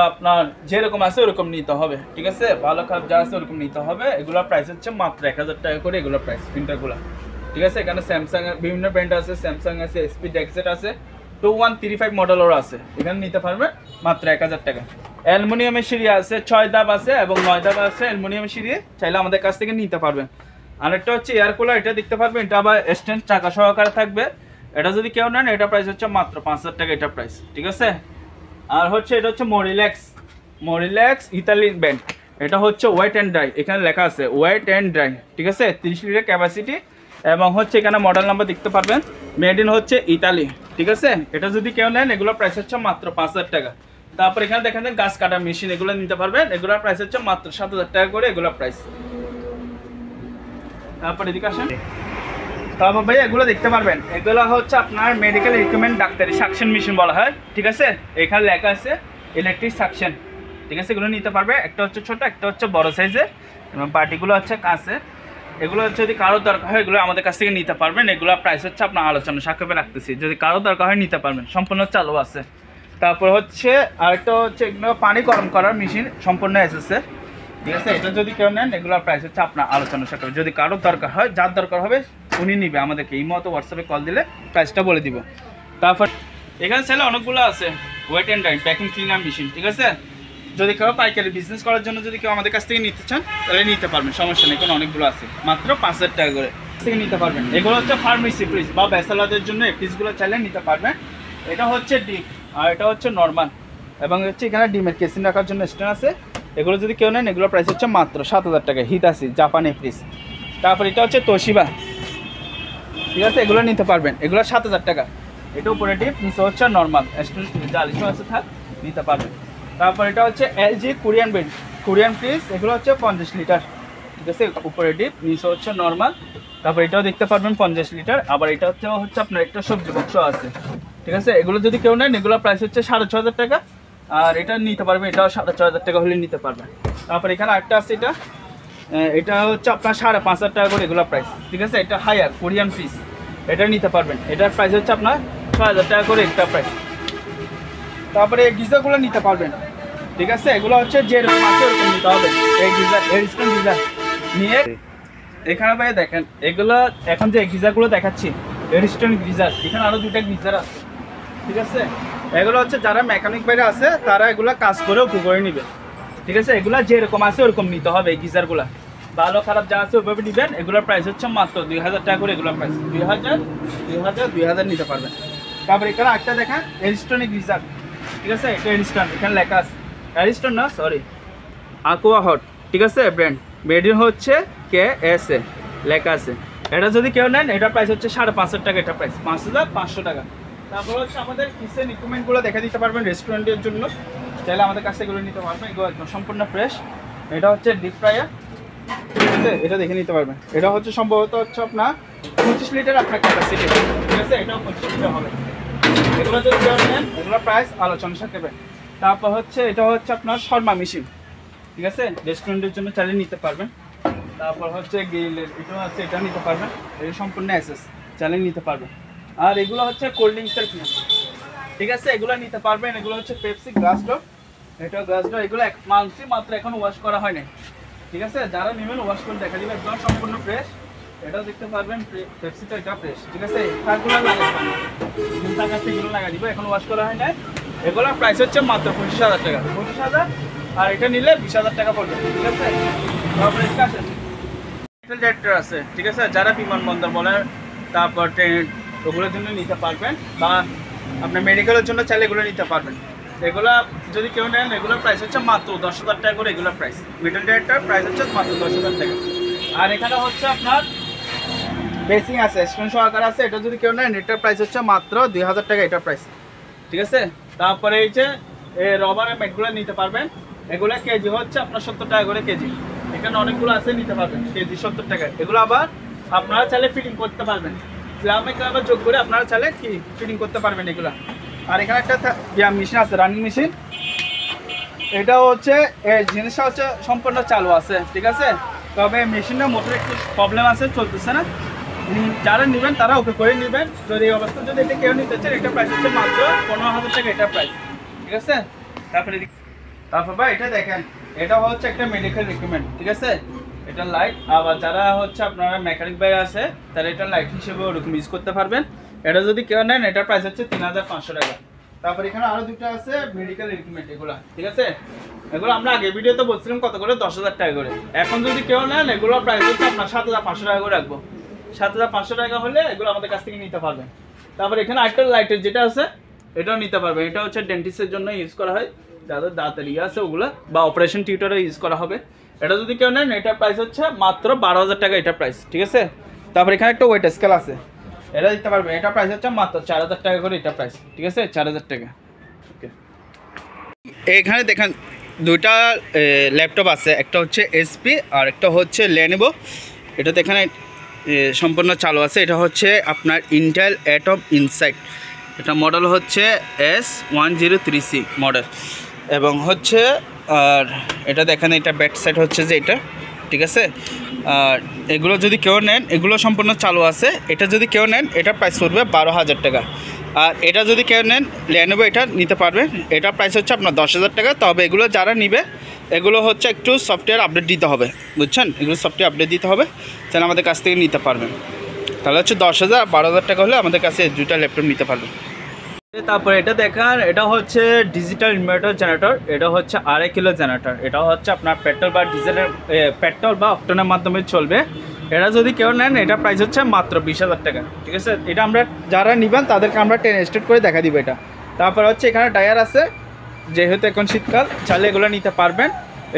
আপনার যেরকম আছে ওরকম নিতে হবে, ঠিক আছে, ভালো খারাপ যা আছে ওরকম নিতে হবে। এগুলোর প্রাইস হচ্ছে মাত্র 1,000 টাকা করে এগুলো প্রাইস প্রিন্টারগুলো, ঠিক আছে। এখানে স্যামসাং এর বিভিন্ন ব্র্যান্ড আছে, স্যামসাং আছে, এসপি ডেক্সেট আছে, 2135 মডেলেরও আছে, এখানে নিতে পারবেন মাত্র 1,000 টাকা। অ্যালুমিনিয়ামের সিঁড়ি আছে, 6 ধাপ আছে এবং 9 ধাপ আছে অ্যালুমিনিয়ামের সিঁড়ি, চাইলে আমাদের কাছ থেকে নিতে পারবেন। আরেকটা হচ্ছে এয়ার কুলার, এটা দেখতে পারবেন, এটা আবার স্ট্যান্ড চাকা সহকারে থাকবে, এটা যদি কেউ নেন এটা প্রাইস হচ্ছে মাত্র 5,000 টাকা এটা প্রাইস, ঠিক আছে। আর হচ্ছে এটা হচ্ছে মরিল্যাক্স ইতালিয়ান ব্র্যান্ড, এটা হচ্ছে ওয়েট অ্যান্ড ড্রাই, এখানে লেখা আছে ওয়েট অ্যান্ড ড্রাই, ঠিক আছে, 30 লিটার ক্যাপাসিটি এবং হচ্ছে এখানে মডেল নাম্বার দেখতে পারবেন, মেড ইন হচ্ছে ইতালি, ঠিক আছে। এটা যদি কেউ নেন এগুলো প্রাইস হচ্ছে মাত্র 5,000 টাকা। তারপর এখানে দেখেন গাছ কাটা মেশিন, এগুলো নিতে পারবেন, এগুলোর প্রাইস হচ্ছে মাত্র 7,000 টাকা করে এগুলো প্রাইস। তারপর এদিকে আসেন, তারপর ভাই এগুলো দেখতে পারবেন, এগুলো হচ্ছে আপনার মেডিকেল ইকুইপমেন্ট, ডাক্তারি সাকশন মেশিন বলা হয়, ঠিক আছে। এখানে লেখা আছে ইলেকট্রিক সাকশন, ঠিক আছে, এগুলো নিতে পারবে। একটা হচ্ছে ছোট, একটা হচ্ছে বড় সাইজের এবং পার্টিগুলো হচ্ছে কাছে। এগুলো হচ্ছে যদি কারোর দরকার হয় এগুলো আমাদের কাছ থেকে নিতে পারবেন, এগুলো প্রাইস হচ্ছে আপনার আলোচনা সাপেক্ষে রাখতেছি, যদি কারোর দরকার হয় নিতে পারবেন, সম্পূর্ণ চালু আছে। তারপর হচ্ছে আরেকটা হচ্ছে এগুলো পানি গরম করার মেশিন, সম্পূর্ণ এসেছে, ঠিক আছে। এটা যদি কেউ নেন এগুলোর প্রাইস হচ্ছে আপনার আলোচনা সাপেক্ষে, যদি কারোর দরকার হয়, যার দরকার হবে উনি নিবে, আমাদেরকে এই মতো হোয়াটসঅ্যাপে কল দিলে প্রাইসটা বলে দিব। তারপর এখানে ছেলে অনেকগুলো আছে wet and dry packing cleaner machine, ঠিক আছে। যদি কেউ পাইকারি বিজনেস করার জন্য যদি কেউ আমাদের কাছ থেকে নিতে চান তাহলে নিতে পারবেন, সমস্যা নেই, কোনো অনেকগুলো আছে, মাত্র 5,000 টাকা করে থেকে নিতে পারবেন। এগুলো হচ্ছে ফার্মেসি ফ্রিজ বা ব্যাচেলারদের জন্য এই ফ্রিজগুলো চাইলে নিতে পারবেন। এটা হচ্ছে ডিপ আর এটা হচ্ছে নর্মাল, এবং হচ্ছে এখানে ডিমের কেসিন রাখার জন্য স্ট্যান্ড আছে। এগুলো যদি কেউ নেন এগুলোর প্রাইস হচ্ছে মাত্র 7,000 টাকা। হিতাসি জাপানি ফ্রিজ। তারপর এটা হচ্ছে তোশিবা, ঠিক আছে, এগুলো নিতে পারবেন, এগুলো 7,000 টাকা। এটা উপরে ডিপ, নিচে হচ্ছে নর্মাল স্ট্যান্ড, জালিশও আছে, থাক নিতে পারবেন। তারপর এটা হচ্ছে এলজি কোরিয়ান ফ্রিজ, এগুলো হচ্ছে 50 লিটার, ঠিক আছে, উপরে ডিপ, নিচে হচ্ছে নর্মাল। তারপর এটাও দেখতে পারবেন 50 লিটার। আবার এটা হচ্ছে আপনার একটা সবজি বক্স আছে, ঠিক আছে। এগুলো যদি কেউ নেন এগুলো প্রাইস হচ্ছে 6,500 টাকা, আর এটা নিতে পারবেন, এটাও 6,500 টাকা হলে নিতে পারবেন। তারপর এখানে একটা আছে, এটা হচ্ছে আপনার 5,500 টাকা করে এগুলো প্রাইস, ঠিক আছে। এটা হায়ার কোরিয়ান ফ্রিজ, এটা নিতে পারবেন, এটার প্রাইস হচ্ছে আপনার 6,000 টাকা করে একটা প্রাইস। তারপরে এই গিজারগুলো নিতে পারবেন, ঠিক আছে, এগুলো হচ্ছে যেরকম আছে ওরকম নিতে হবে। এই গিজার এরিস্টন গিজার নিয়ে এখানে ভাই দেখেন, এগুলো এখন যে গিজারগুলো দেখাচ্ছি এরিস্টন গিজার, এখানে আরও 2টা গিজার আছে, ঠিক আছে। এগুলো হচ্ছে যারা মেকানিক বাইরে আছে তারা এগুলো কাজ করেও করে নেবে, ঠিক আছে। এগুলো যেরকম আছে ওরকম নিতে হবে। এই গিজারগুলো ভালো খারাপ যা আছে ওইভাবে নেবেন। এগুলোর প্রাইস হচ্ছে মাত্র 2,000 টাকা করে, এগুলোর প্রাইস 2,000 নিতে পারবেন। তারপর এখানে একটা দেখেন এরিস্টনিক গিজার, ঠিক আছে, এটা এরিস্টন, এখানে লেখা আছে এরিস্টন না সরি aqua hot, ঠিক আছে, ব্র্যান্ড মেড ইন হচ্ছে KSA লেখা আছে। এটা যদি কেউ নেন এটার প্রাইস হচ্ছে 5,500 টাকা, এটা প্রাইস 5,500 টাকা। তারপর হচ্ছে আমাদের কিচেন ইকুইপমেন্টগুলো দেখা দিতে পারবেন রেস্টুরেন্টের জন্য, চাইলে আমাদের কাছে এগুলো নিতে পারবেন, এগুলো একদম সম্পূর্ণ ফ্রেশ। এটা হচ্ছে ডিপ ফ্রায়ার, ঠিক আছে, এটা দেখে নিতে পারবেন। এটা হচ্ছে সম্ভবত হচ্ছে আপনার 25 লিটার আপনার ক্যাপাসিটি, ঠিক আছে, এটাও 25 লিটার হবে। এগুলো যদি কেউ নেন এগুলোর প্রাইস আলোচনা থাকবে। তারপর হচ্ছে এটা হচ্ছে আপনার শর্মা মেশিন, ঠিক আছে, রেস্টুরেন্টের জন্য চালিয়ে নিতে পারবেন। তারপর হচ্ছে গ্রিলের এটাও আছে, এটা নিতে পারবেন, এটা সম্পূর্ণ অ্যাসেস চালিয়ে নিতে পারবেন। আর এগুলো হচ্ছে কোল্ড ড্রিঙ্কসের ফ্রিজ, ঠিক আছে, এগুলো নিতে পারবেন। এগুলো হচ্ছে পেপসি গ্লাস ডোর, এটা গ্লাস ডোর, এগুলো মাত্র এখন ওয়াশ করা হয় না, ঠিক আছে। যারা নেবেন ওয়াশ করে দেখা দিবে, একদম সম্পূর্ণ ফ্রেশ। এটাও দেখতে পারবেন পেপসিটা, এটা ফ্রেশ, ঠিক আছে। তারগুলো লাগাই এগুলো লাগাই দিব, এখন ওয়াশ করা হয় না। এগুলোর প্রাইস হচ্ছে মাত্র 25,000 টাকা, 25,000, আর এটা নিলে 20,000 টাকা পড়বে, ঠিক আছে। তারপরে মেটাল আছে, ঠিক আছে, যারা বিমানবন্দর বলে তারপর ট্রেন ওগুলোর জন্য নিতে পারবেন, বা আপনার মেডিকেলের জন্য চাইলে এগুলো নিতে পারবেন। এগুলা যদি কেউ নেন এগুলোর প্রাইস হচ্ছে মাত্র 10,000 টাকা করে, এগুলোর প্রাইস মেটাল ডিটেক্টর প্রাইস হচ্ছে মাত্র 10,000 টাকা। আর এখানে হচ্ছে আপনার বেসিং আছে, স্টোন সহকার আছে, এটা যদি কেউ নেন এটার প্রাইস হচ্ছে মাত্র 2,000 টাকা, এটার প্রাইস, ঠিক আছে। তারপরে এই যে রবারের ম্যাটগুলো নিতে পারবেন, এগুলো কেজি হচ্ছে আপনার 70 টাকা করে কেজি। এখানে অনেকগুলো আছে, নিতে পারবেন কেজি 70 টাকা। এগুলো আবার আপনারা চাইলে ফিটিং করতে পারবেন, গ্রামে আবার যোগ করে আপনারা চাইলে কি ফিটিং করতে পারবেন এগুলা। আর এখানে একটা ব্যায়াম মেশিন আছে, রানিং মেশিন, এটা হচ্ছে এই জিনিসটা হচ্ছে সম্পূর্ণ চালু আছে, ঠিক আছে, তবে মেশিনের মোটর একটু প্রবলেম আছে, চলতেছে না। যারা নেবেন তারা ওকে করে নেবেন। যদি এই অবস্থা যদি এটা কেউ নিতে চান, এটা প্রাইস হচ্ছে মাত্র 15,000 টাকা, এটা প্রাইস, ঠিক আছে। তারপর ভাই এটা দেখেন, এটা হচ্ছে একটা মেডিকেল ইকুইপমেন্ট, ঠিক আছে, এটা লাইট। আবার যারা হচ্ছে আপনারা মেকানিক ভাই আছে তারা এটা লাইট হিসেবে ওরকম ইউজ করতে পারবেন। এটা যদি কেউ নেন এটার প্রাইস হচ্ছে 3,500 টাকা। তারপর এখানে আরো দুটো আছে মেডিকেল ইকুইপমেন্ট, এগুলা, ঠিক আছে, এগুলো আমরা আগে ভিডিওতে বলছিলাম কত করে, 10,000 টাকা করে। এখন যদি কেউ নেন এগুলো প্রাইস হচ্ছে আপনার 7,500 টাকা করে রাখবো। 7,500 টাকা হলে এগুলো আমাদের কাছ থেকে নিতে পারবেন। তারপর এখানে আরেকটা লাইটের যেটা আছে এটাও নিতে পারবেন। এটা হচ্ছে ডেন্টিস্টের জন্য ইউজ করা হয়, যাদের দাঁতের ইয়ে আছে ওগুলো, বা অপারেশন থিয়েটারে ইউজ করা হবে। এটা যদি কেউ নেন এটার প্রাইস হচ্ছে মাত্র 12,000 টাকা, এটা প্রাইস, ঠিক আছে। তারপর এখানে একটা ওয়েট স্কেল আছে, এটা দিতে পারবেন, এটা প্রাইস হচ্ছে মাত্র 4,000 টাকা করে, এটা প্রাইস, ঠিক আছে, 4,000 টাকা। ওকে, এখানে দেখেন দুইটা ল্যাপটপ আছে, একটা হচ্ছে এসপি আর একটা হচ্ছে লেনোভো। এটাতে এখানে সম্পূর্ণ চালু আছে। এটা হচ্ছে আপনার ইন্টেল অ্যাটম ইনসাইট, এটা মডেল হচ্ছে S1036 মডেল, এবং হচ্ছে আর এটা দেখেন এটা ব্যাক সাইড হচ্ছে যে এটা, ঠিক আছে। আর এগুলো যদি কেউ নেন এগুলো সম্পূর্ণ চালু আছে। এটা যদি কেউ নেন এটা প্রাইস পড়বে 12,000 টাকা। আর এটা যদি কেউ নেন লেনোভো, এটা নিতে পারবেন, এটা প্রাইস হচ্ছে আপনার 10,000 টাকা। তবে এগুলো যারা নিবে এগুলো হচ্ছে একটু সফটওয়্যার আপডেট দিতে হবে, বুঝছেন, এগুলো সফটওয়্যার আপডেট দিতে হবে, তাহলে আমাদের কাছ থেকে নিতে পারবেন। তাহলে হচ্ছে 10,000 12,000 টাকা হলে আমাদের কাছে দুইটা ল্যাপটপ নিতে পারবেন। তারপরে এটা দেখান, এটা হচ্ছে ডিজিটাল ইনভার্টার জেনারেটর। এটা হচ্ছে 2.5 কিলো জেনারেটর। এটা হচ্ছে আপনার পেট্রোল বা ডিজেলের পেট্রোল বা অক্টেনের মাধ্যমে চলবে। এটা যদি কেউ নেন এটা প্রাইস হচ্ছে মাত্র 20,000 টাকা। ঠিক আছে, এটা আমরা যারা নেবেন তাদেরকে আমরা 10 স্টেট করে দেখা দিব এটা। তারপর হচ্ছে এখানে ডায়ার আছে, যেহেতু এখন শীতকাল চাইলে এগুলো নিতে পারবেন।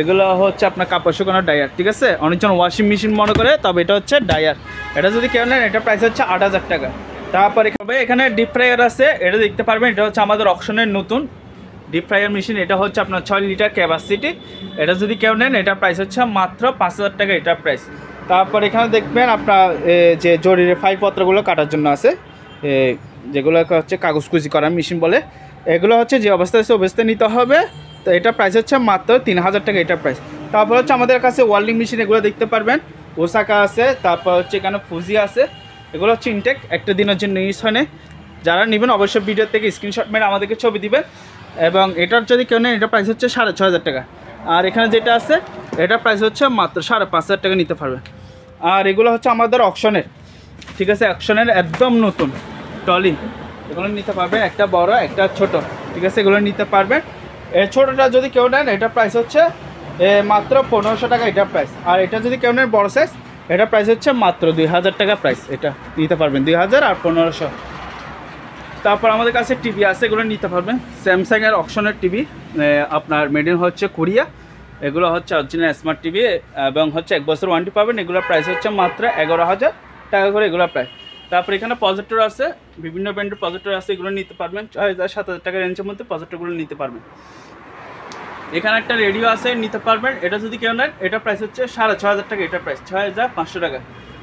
এগুলো হচ্ছে আপনার কাপড় শুকানোর ডায়ার। ঠিক আছে, অনেকজন ওয়াশিং মেশিন মনে করে, তবে এটা হচ্ছে ডায়ার। এটা যদি কেউ নেন এটা প্রাইস হচ্ছে 8,000 টাকা। তারপরে এখানে ডিপ ফ্রায়ার আছে, এটা দেখতে পারবেন। এটা হচ্ছে আমাদের অকশনের নতুন ডিপ ফ্রায়ার মেশিন। এটা হচ্ছে আপনার 6 লিটার ক্যাপাসিটি। এটা যদি কেউ নেন এটা প্রাইস হচ্ছে মাত্র 5,000 টাকা, এটা প্রাইস। তারপর এখানে দেখবেন আপনার যে জরির ফাইলপত্রগুলো কাটার জন্য আছে, যেগুলো হচ্ছে কাগজ কুচি করার মেশিন বলে। এগুলো হচ্ছে যে অবস্থায় আছে অবস্থায় নিতে হবে। তো এটা প্রাইস হচ্ছে মাত্র 3,000 টাকা, এটা প্রাইস। তারপর হচ্ছে আমাদের কাছে ওয়েল্ডিং মেশিন, এগুলো দেখতে পারবেন। ওসাকা আছে, তারপর হচ্ছে এখানে ফুজি আছে। এগুলো হচ্ছে ইনটেক, একটা দিনের জন্য ইউজ হয় না। যারা নেবেন অবশ্যই ভিডিও থেকে স্ক্রিনশট মেরে আমাদেরকে ছবি দিবেন। এবং এটার যদি কেউ নেন এটা প্রাইস হচ্ছে 6,500 টাকা। আর এখানে যেটা আছে এটা প্রাইস হচ্ছে মাত্র 5,500 টাকা নিতে পারবেন। আর এগুলো হচ্ছে আমাদের অকশনের। ঠিক আছে, অকশনের একদম নতুন টলি। এগুলো নিতে পারবেন, একটা বড় একটা ছোট। ঠিক আছে, এগুলো নিতে পারবেন। ছোটোটা যদি কেউ নেন এটা প্রাইস হচ্ছে মাত্র 1500 টাকা, এটা প্রাইস। আর এটা যদি কেউ নেন বড় সাইজ, এটা প্রাইস হচ্ছে মাত্র 2,000 টাকা প্রাইস। এটা নিতে পারবেন 2,000 আর 1500। তারপর আমাদের কাছে টিভি আছে, এগুলো নিতে পারবেন। স্যামসাংয়ের অকশনের টিভি, আপনার মেড ইন হচ্ছে কোরিয়া। এগুলো হচ্ছে অরিজিনাল স্মার্ট টিভি এবং হচ্ছে 1 বছর ওয়ারেন্টি পাবেন। এগুলোর প্রাইস হচ্ছে মাত্র 11,000 টাকা করে, এগুলো প্রাইস। তারপর এখানে প্রজেক্টর আছে, বিভিন্ন ব্র্যান্ডের প্রজেক্টর আছে, এগুলো নিতে পারবেন। 6,000 7,000 টাকা রেঞ্জের মধ্যে প্রজেক্টরগুলো নিতে পারবেন। এখানে একটা রেডিও আছে, নিতে পারবেন। এটা যদি কেউ নেন এটা প্রাইস হচ্ছে 6,500 টাকা, এটা প্রাইস 6,500 টাকা।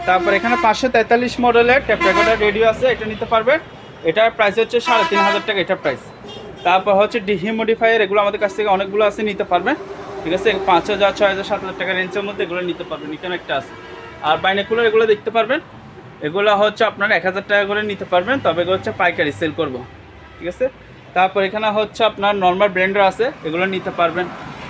তারপর এখানে 543 মডেলের ট্যাপ রেকর্ডার রেডিও আছে, এটা নিতে পারবেন। এটার প্রাইস হচ্ছে 3,500 টাকা, এটা প্রাইস। তারপর হচ্ছে ডিহিউমিডিফায়ার, এগুলো আমাদের কাছ থেকে অনেকগুলো আছে, নিতে পারবেন। ঠিক আছে, 5,000 6,000 7,000 টাকা রেঞ্জের মধ্যে এগুলো নিতে পারবেন। এখানে একটা আছে। আর বাইনোকুলার এগুলো দেখতে পারবেন। এগুলো হচ্ছে আপনার 1,000 টাকা করে নিতে পারবেন, তবে এগুলো হচ্ছে পাইকারি সেল করব। ঠিক আছে, তারপর এখানে হচ্ছে আপনার নর্মাল ব্লেন্ডার আছে, এগুলো নিতে পারবেন।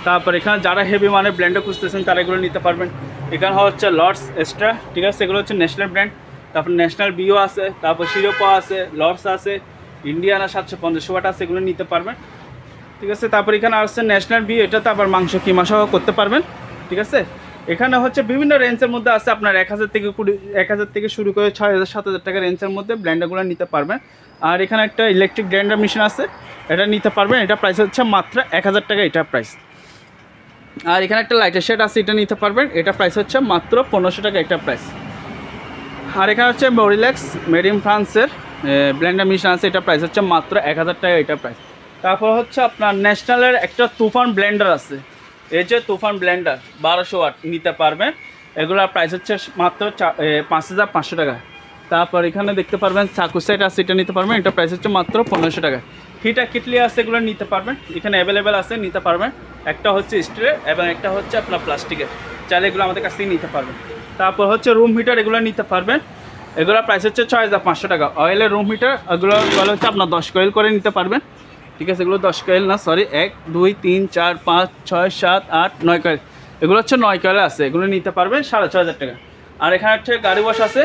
তারপর এখানে যারা হেভি মানের ব্লেন্ডার খুঁজতেছেন তারা এগুলো নিতে পারবেন। এখানে হচ্ছে লর্ডস এক্সট্রা। ঠিক আছে, এগুলো হচ্ছে ন্যাশনাল ব্র্যান্ড। তারপর ন্যাশনাল বিও আছে, তারপর শিরোপা আছে, লর্ডস আছে, ইন্ডিয়ানা 750 ওয়াট আছে, এগুলো নিতে পারবেন। ঠিক আছে, তারপর এখানে আসছে ন্যাশনাল বিও, এটাতে আবার মাংস কিমা সহ করতে পারবেন। ঠিক আছে, এখানে হচ্ছে বিভিন্ন রেঞ্জের মধ্যে আছে, আপনার 1,000 থেকে শুরু করে 6,000 7,000 টাকা রেঞ্জের মধ্যে ব্লেন্ডারগুলো নিতে পারবেন। আর এখানে একটা ইলেকট্রিক গ্রাইন্ডার মেশিন আছে, এটা নিতে পারবেন। এটা প্রাইস হচ্ছে মাত্র 1,000 টাকা, এটা প্রাইস। আর এখানে একটা লাইটের শেড আছে, এটা নিতে পারবেন। এটা প্রাইস হচ্ছে মাত্র 1500 টাকা, এটা প্রাইস। আর এখানে হচ্ছে রিল্যাক্স মেড ইন ফ্রান্সের ব্লেন্ডার মেশিন আছে, এটা প্রাইস হচ্ছে মাত্র 1,000 টাকা, এটা প্রাইস। তারপর হচ্ছে আপনার ন্যাশনালের একটা তুফান ব্লেন্ডার আছে, এই যে তুফান ব্লেন্ডার 1200 ওয়াট নিতে পারবেন। এগুলোর প্রাইস হচ্ছে মাত্র 5,500 টাকা। তারপর এখানে দেখতে পারবেন চাকু সেট আছে, এটা নিতে পারবেন। এটা প্রাইস হচ্ছে মাত্র 1500 টাকা। হিটা কিটলি আছে, এগুলো নিতে পারবেন। এখানে অ্যাভেলেবেল আছে, নিতে পারবেন। একটা হচ্ছে স্টিলের এবং একটা হচ্ছে আপনার প্লাস্টিকের, চাইলে এগুলো আমাদের কাছ থেকে নিতে পারবেন। তারপর হচ্ছে রুম হিটার, এগুলো নিতে পারবেন। এগুলোর প্রাইস হচ্ছে 6,500 টাকা। অয়েলের রুম হিটার, এগুলো হচ্ছে আপনার 10 কয়েল করে নিতে পারবেন। ঠিক আছে, এগুলো 10 কয়েল না, সরি, 1 2 3 4 5 6 7 8 9 কয়েল, এগুলো হচ্ছে 9 কয়েলে আছে, এগুলো নিতে পারবেন 6,500 টাকা। আর এখানে হচ্ছে গাড়ি ওয়াশ আছে,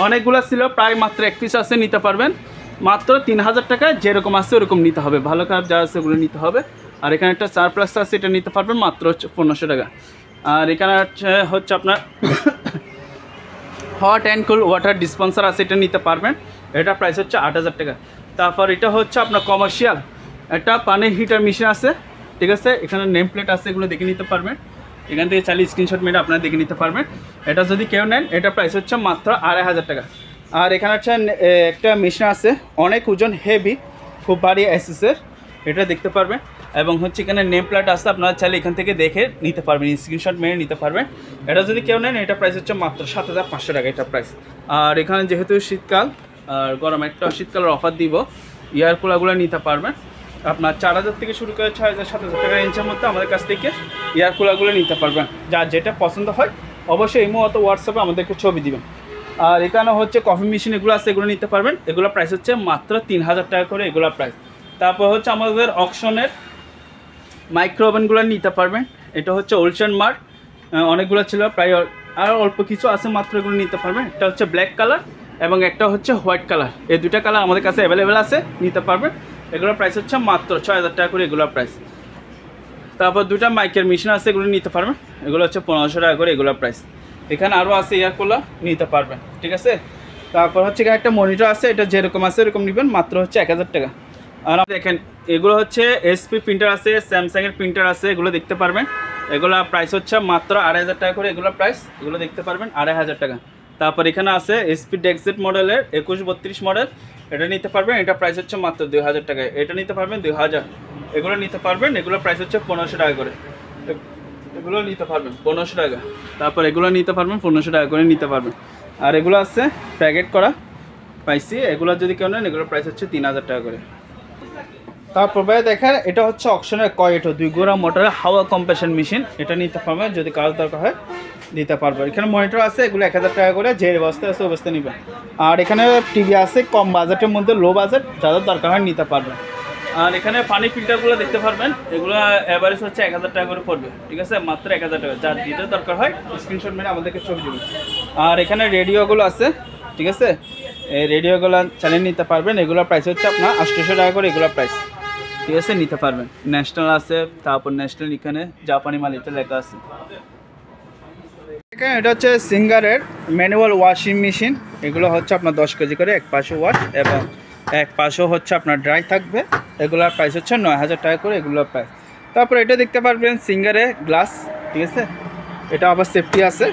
অনেকগুলো ছিল, প্রায় মাত্র 1 পিস আছে, নিতে পারবেন মাত্র 3,000 টাকা। যেরকম আছে ওরকম নিতে হবে, ভালো খারাপ যা আছে ওগুলো নিতে হবে। আর এখানে একটা 4 প্লাস আছে, এটা নিতে পারবেন মাত্র 1500 টাকা। আর এখানে হচ্ছে আপনার hot and cool water dispenser আছে, এটা নিতে পারবেন। এটা প্রাইস হচ্ছে 8,000 টাকা। তারপর এটা হচ্ছে আপনার কমার্শিয়াল একটা পানির হিটার মেশিন আছে। ঠিক আছে, এখানে নেম প্লেট আছে, এগুলো দেখে নিতে পারবেন। এখান থেকে চালিয়ে স্ক্রিনশট মেরে আপনারা দেখে নিতে পারবেন। এটা যদি কেউ নেন এটা প্রাইস হচ্ছে মাত্র 2,500 টাকা। আর এখানে হচ্ছে একটা মেশিন আছে, অনেক ওজন, হেভি, খুব ভারী এসএসের, এটা দেখতে পারবেন। এবং হচ্ছে এখানে নেম প্লেট আছে, আপনারা চাইলে এখান থেকে দেখে নিতে পারবেন, স্ক্রিনশট মেরে নিতে পারবেন। এটা যদি কেউ নেন এটা প্রাইস হচ্ছে মাত্র 7,500 টাকা, এটা প্রাইস। আর এখানে যেহেতু শীতকাল আর গরম, একটা শীতকালের অফার দিব, এয়ার কুলারগুলো নিতে পারবেন। আপনার 4,000 থেকে শুরু করে 6,000 7,000 টাকা রেঞ্জের মধ্যে আমাদের কাছ থেকে এয়ার কুলারগুলো নিতে পারবেন। যার যেটা পছন্দ হয় অবশ্যই এই মুহূর্তে হোয়াটসঅ্যাপে আমাদেরকে ছবি দিবেন। আর এখানে হচ্ছে কফি মেশিন, এগুলো আছে, এগুলো নিতে পারবেন। এগুলো প্রাইস হচ্ছে মাত্র 3,000 টাকা করে, এগুলো প্রাইস। তারপর হচ্ছে আমাদের অকশনের মাইক্রো ওভেনগুলো নিতে পারবেন। এটা হচ্ছে ওলসেন মার্ক, অনেকগুলো ছিল, প্রায় আর অল্প কিছু আছে মাত্র, এগুলো নিতে পারবেন। এটা হচ্ছে ব্ল্যাক কালার এবং একটা হচ্ছে হোয়াইট কালার। এই দুইটা কালার আমাদের কাছে অ্যাভেলেবেল আছে, নিতে পারবেন। এগুলোর প্রাইস হচ্ছে মাত্র 6000 টাকা করে এগুলোর প্রাইস। তারপর দুটা মাইকের মেশিন আছে, এগুলো নিতে পারবেন, এগুলো হচ্ছে 1500 টাকা করে এগুলোর প্রাইস। এখানে আরও আছে এয়ার কুলার, নিতে পারবেন, ঠিক আছে। তারপর হচ্ছে এখানে একটা মনিটর আছে, এটা যেরকম আছে এরকম নেবেন, মাত্র হচ্ছে 1000 টাকা। আর দেখেন এগুলো হচ্ছে এসপি প্রিন্টার আছে, স্যামসাংয়ের প্রিন্টার আছে, এগুলো দেখতে পারবেন। এগুলো প্রাইস হচ্ছে মাত্র 2500 টাকা করে এগুলোর প্রাইস, এগুলো দেখতে পারবেন 2500 টাকা। তারপর এখানে আছে এসপি ডেক্সেট মডেলের 2132 মডেল, এটা নিতে পারবেন, এটা প্রাইস হচ্ছে মাত্র 2000 টাকা। এটা নিতে পারবেন 2000, এগুলো নিতে পারবেন, এগুলোর প্রাইস হচ্ছে 1500 টাকা করে, এগুলো নিতে পারবেন 1500 টাকা। তারপর এগুলো নিতে পারবেন 1500 টাকা করে নিতে পারবেন। আর এগুলো আছে প্যাকেট করা পাইছি, এগুলো যদি কেউ নেন এগুলোর প্রাইস হচ্ছে 3000 টাকা করে। তারপর ভাই দেখেন এটা হচ্ছে অপশনের কয়েটো 2 গোড়া মোটরের হাওয়া কম্প্রেশন মেশিন, এটা নিতে পারবেন, যদি কাজ দরকার হয় দিতে পারবো। এখানে মনিটর আছে, এগুলো 1000 টাকা করে, যে অবস্থায় আছে অবস্থায় নেবেন। আর এখানে টিভি আছে কম বাজেটের মধ্যে, লো বাজেট, যাদের দরকার হয় নিতে পারবেন। আর এখানে পানি ফিল্টারগুলো দেখতে পারবেন, এগুলো অ্যাভারেজ হচ্ছে 1000 টাকা করে পড়বে, ঠিক আছে, মাত্র 1000 টাকা। যার যেটা দরকার হয় স্ক্রিনশট মেরে আমাদেরকে ছবি দেবেন। আর এখানে রেডিওগুলো আছে, ঠিক আছে, এই রেডিওগুলো চালিয়ে নিতে পারবেন, এগুলোর প্রাইস হচ্ছে আপনার 800 টাকা করে এগুলোর প্রাইস, ঠিক আছে, নিতে পারবেন। ন্যাশনাল আছে, তারপর ন্যাশনাল এখানে জাপানি মাল এটা লেখা আছে। এখানে এটা হচ্ছে সিঙ্গারের ম্যানুয়াল ওয়াশিং মেশিন, এগুলো হচ্ছে আপনার 10 কেজি করে, এক পাশে ওয়াশ এবং এক পাশেও হচ্ছে আপনার ড্রাই থাকবে, এগুলোর প্রাইস হচ্ছে 9000 টাকা করে এগুলোর প্রাইস। তারপর এটা দেখতে পারবেন সিঙ্গারে গ্লাস, ঠিক আছে, এটা আবার সেফটি আছে,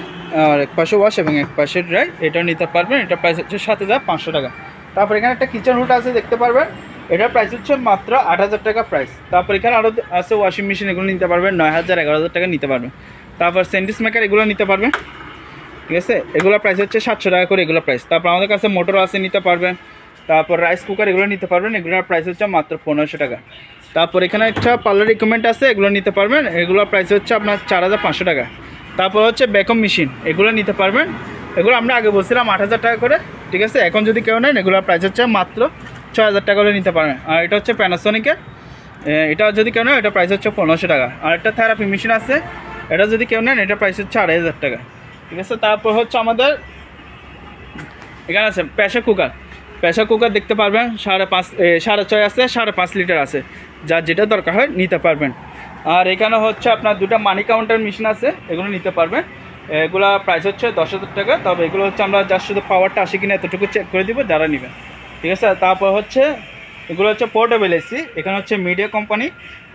আর এক পাশে ওয়াশ এবং এক পাশে ড্রাই, এটাও নিতে পারবেন, এটা প্রাইস হচ্ছে 7500 টাকা। তারপর এখানে একটা কিচেন হুড আছে দেখতে পারবেন, এটার প্রাইস হচ্ছে মাত্র 8000 টাকা প্রাইস। তারপর এখানে আরও আছে ওয়াশিং মেশিন, এগুলো নিতে পারবেন 9000 11000 টাকা নিতে পারবেন। তারপর স্যান্ডউইচ মেকার এগুলো নিতে পারবেন, ঠিক আছে, এগুলোর প্রাইস হচ্ছে 700 টাকা করে এগুলো প্রাইস। তারপর আমাদের কাছে মোটর আছে, নিতে পারবেন। তারপর রাইস কুকার এগুলো নিতে পারবেন, এগুলোর প্রাইস হচ্ছে মাত্র 1500 টাকা। তারপর এখানে একটা পার্লার ইকুইপমেন্ট আছে, এগুলো নিতে পারবেন, এগুলোর প্রাইস হচ্ছে আপনার 4500 টাকা। তারপর হচ্ছে ভ্যাকুয়াম মেশিন, এগুলো নিতে পারবেন, এগুলো আমরা আগে বলছিলাম 8000 টাকা করে, ঠিক আছে, এখন যদি কেউ নেন এগুলোর প্রাইস হচ্ছে মাত্র 6000 টাকা করে নিতে পারবেন। আর এটা হচ্ছে প্যানাসোনিকের, এটা যদি কেউ নেন এটা প্রাইস হচ্ছে 1500 টাকা। আর একটা থেরাপি মেশিন আছে, এটা যদি কেউ নেন এটা প্রাইস হচ্ছে 2500 টাকা, ঠিক আছে। তারপর হচ্ছে আমাদের এখানে আছে প্রেসার কুকার দেখতে পারবেন, 6.5 আছে, 5.5 লিটার আছে, যার যেটা দরকার হয় নিতে পারবেন। আর এখানে হচ্ছে আপনার দুটো মানি কাউন্টার মেশিন আছে, এগুলো নিতে পারবেন, এগুলো প্রাইস হচ্ছে 10,000 টাকা। তবে এগুলো হচ্ছে আমরা যার শুধু পাওয়ারটা আসে কিনা এতটুকু চেক করে দিব যারা নেবেন, ঠিক আছে। তারপর হচ্ছে এগুলো হচ্ছে পোর্টেবল এসি, এখানে হচ্ছে মিডিয়া কোম্পানি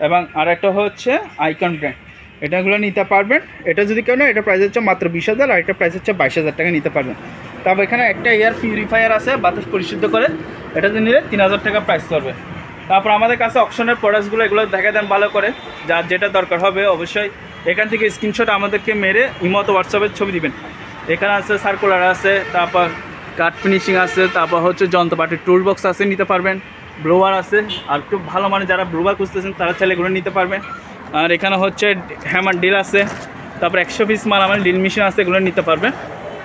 এবং আর একটা হচ্ছে আইকন ব্র্যান্ড, এটাগুলো নিতে পারবেন। এটা যদি কেউ না, এটা প্রাইস হচ্ছে মাত্র 20,000, আর এটা প্রাইস হচ্ছে 22,000 টাকা নিতে পারবেন। তারপর এখানে একটা এয়ার পিউরিফায়ার আছে, বাতাস পরিশুদ্ধ করে, এটা যদি নিলে 3000 টাকা প্রাইস করবে। তারপর আমাদের কাছে অপশনের প্রোডাক্টসগুলো, এগুলো দেখা দেন ভালো করে, যার যেটা দরকার হবে অবশ্যই এখান থেকে স্ক্রিনশট আমাদেরকে মেরে ইমো হোয়াটসঅ্যাপের ছবি দিবেন। এখানে আছে সার্কুলার আছে, তারপর কাট ফিনিশিং আছে, তারপর হচ্ছে যন্ত্রপাতির টুল বক্স আছে, নিতে পারবেন। ব্লোয়ার আছে, আর একটু ভালো মানে যারা ব্লোয়ার খুঁজতেছেন তারা চাইলে এগুলো নিতে পারবেন। আর এখানে হচ্ছে হ্যামার ডিল আছে, তারপর 100 পিস মাল আমার ডিল মেশিন আছে, এগুলো নিতে পারবেন,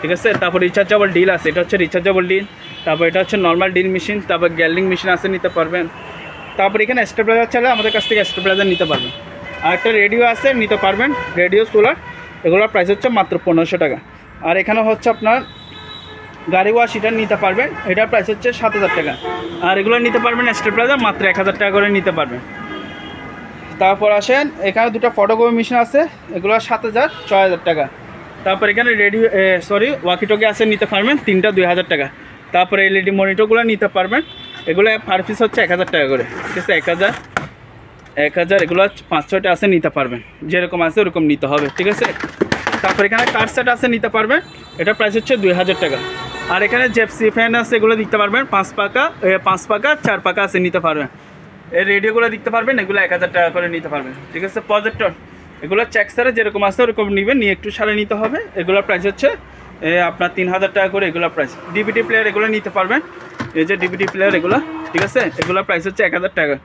ঠিক আছে। তারপর রিচার্জেবল ডিল আছে, এটা হচ্ছে রিচার্জেবল ডিল। তারপর এটা হচ্ছে নর্মাল ডিল মেশিন, তারপর গ্যাল্ডিং মেশিন আছে, নিতে পারবেন। তারপর এখানে স্টেবিলাইজার চাইলে আমাদের কাছ থেকে স্টেবিলাইজার নিতে পারবেন। আর একটা রেডিও আছে, নিতে পারবেন, রেডিও সোলার, এগুলোর প্রাইস হচ্ছে মাত্র 1500 টাকা। আর এখানে হচ্ছে আপনার গাড়ি ওয়াশ, এটা নিতে পারবেন, এটার প্রাইস হচ্ছে 7000 টাকা। আর এগুলো নিতে পারবেন স্টেবিলাইজার মাত্র 1000 টাকা করে নিতে পারবেন। তারপর আসেন এখানে দুটো ফটোকপি মেশিন আছে, এগুলো 7000 6000 টাকা। তারপর এখানে রেডিও ওয়াকিটকি আছে, নিতে পারবেন, 3টা 2000 টাকা। তারপরে এলইডি মনিটরগুলো নিতে পারবেন, এগুলো পার পিস হচ্ছে 1000 টাকা করে, ঠিক আছে, 1000 এগুলো 5-6টা আছে, নিতে পারবেন, যেরকম আছে ওরকম নিতে হবে, ঠিক আছে। তারপর এখানে কার সেট আছে, নিতে পারবেন, এটা প্রাইস হচ্ছে 2000 টাকা। আর এখানে জেপসি ফ্যান আছে, এগুলো দিতে পারবেন, 5 পাকা 4 পাকা আছে, নিতে পারবেন। এই রেডিওগুলো দিতে পারবেন, এগুলো 1000 টাকা করে নিতে পারবেন, ঠিক আছে। প্রজেক্টর এগুলো চেক সারে যেরকম আছে ওরকম নেবেন, নিয়ে একটু সারে নিতে হবে, এগুলোর প্রাইস হচ্ছে আপনার 3000 টাকা করে এগুলো প্রাইস। ডিভিডি প্লেয়ার এগুলো নিতে পারবেন, এই যে ডিভিডি প্লেয়ার এগুলো, ঠিক আছে, এগুলোর প্রাইস হচ্ছে 1000 টাকা।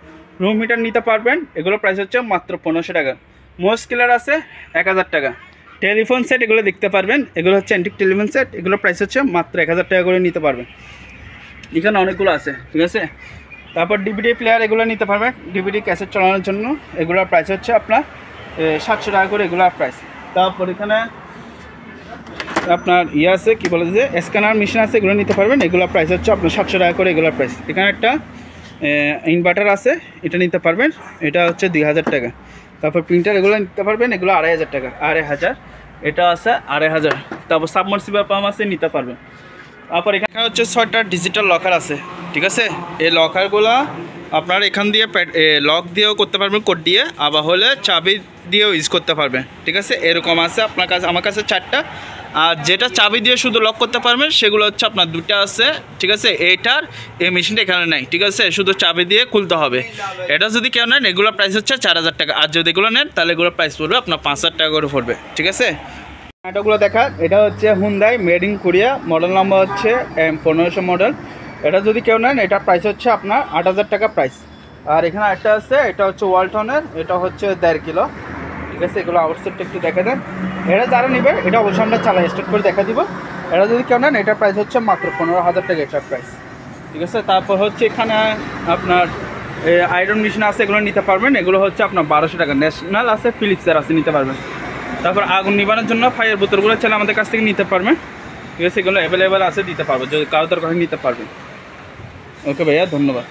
রুম মিটার নিতে পারবেন, এগুলোর প্রাইস হচ্ছে মাত্র 1500 টাকা। মোস কিলার আছে 1000 টাকা। টেলিফোন সেট এগুলো দেখতে পারবেন, এগুলো হচ্ছে অ্যান্টিক টেলিফোন সেট, এগুলোর প্রাইস হচ্ছে মাত্র 1000 টাকা করে নিতে পারবেন। এখানে অনেকগুলো আছে, ঠিক আছে। তারপর ডিভিডি প্লেয়ার এগুলো নিতে পারবেন, ডিভিডি ক্যাসেট চালানোর জন্য, এগুলোর প্রাইস হচ্ছে আপনার 700 টাকা করে এগুলোর প্রাইস। তারপর এখানে আপনার ইয়ে আছে কী বলে যে স্ক্যানার মেশিন আছে, এগুলো নিতে পারবেন। এগুলোর প্রাইস হচ্ছে আপনার 700 টাকা করে এগুলোর প্রাইস। এখানে একটা ইনভার্টার আছে, এটা নিতে পারবেন, এটা হচ্ছে 2000 টাকা। তারপর প্রিন্টার এগুলো নিতে পারবেন, এগুলো 2500 টাকা, 2500। এটা আছে 2500। তারপর সাবমার্সিবল পাম্প আছে, নিতে পারবেন। তারপর এখানে হচ্ছে 6টা ডিজিটাল লকার আছে, ঠিক আছে। এই লকারগুলো আপনার এখান দিয়ে লক দিয়েও করতে পারবেন, কোড দিয়ে, আবার হলে চাবি দিয়েও ইউজ করতে পারবেন, ঠিক আছে। এরকম আছে আপনার কাছে, আমার কাছে 4টা। আর যেটা চাবি দিয়ে শুধু লক করতে পারবেন সেগুলো হচ্ছে আপনার 2টা আছে, ঠিক আছে। এইটার এই মেশিনটা এখানে নাই, ঠিক আছে, শুধু চাবি দিয়ে খুলতে হবে। এটা যদি কেউ নেন এগুলোর প্রাইস হচ্ছে 4000 টাকা। আর যদি এগুলো নেন তাহলে এগুলোর প্রাইস পড়বে আপনার 5000 টাকা করে পড়বে, ঠিক আছে। এটাগুলো দেখা, এটা হচ্ছে Hyundai made in Korea, model number হচ্ছে M1500 মডেল। এটা যদি কেউ নেন এটার প্রাইস হচ্ছে আপনার 8000 টাকা প্রাইস। আর এখানে একটা আছে, এটা হচ্ছে ওয়ালটনের, এটা হচ্ছে 1.5 কিলো, ঠিক আছে। এগুলো আউটসাইডটা একটু দেখা দেন। এটা যারা নেবে এটা অবশ্যই আমরা চালাই স্টার্ট করে দেখা দিব। এটা যদি কেউ নেন এটার প্রাইস হচ্ছে মাত্র 15000 টাকা এটার প্রাইস, ঠিক আছে। তারপর হচ্ছে এখানে আপনার আয়রন মেশিন আছে, এগুলো নিতে পারবেন। এগুলো হচ্ছে আপনার 1200 টাকা। ন্যাশনাল আছে, ফিলিপসের আছে, নিতে পারবেন। তারপর আগুন নিবানোর জন্য ফায়ার বোতলগুলো চাইলে আমাদের কাছ থেকে নিতে পারবেন, ঠিক আছে। এগুলো অ্যাভেলেবেল আছে, দিতে পারবো, যদি কারো দরকার নিতে পারবেন। ওকে ভাইয়া, ধন্যবাদ।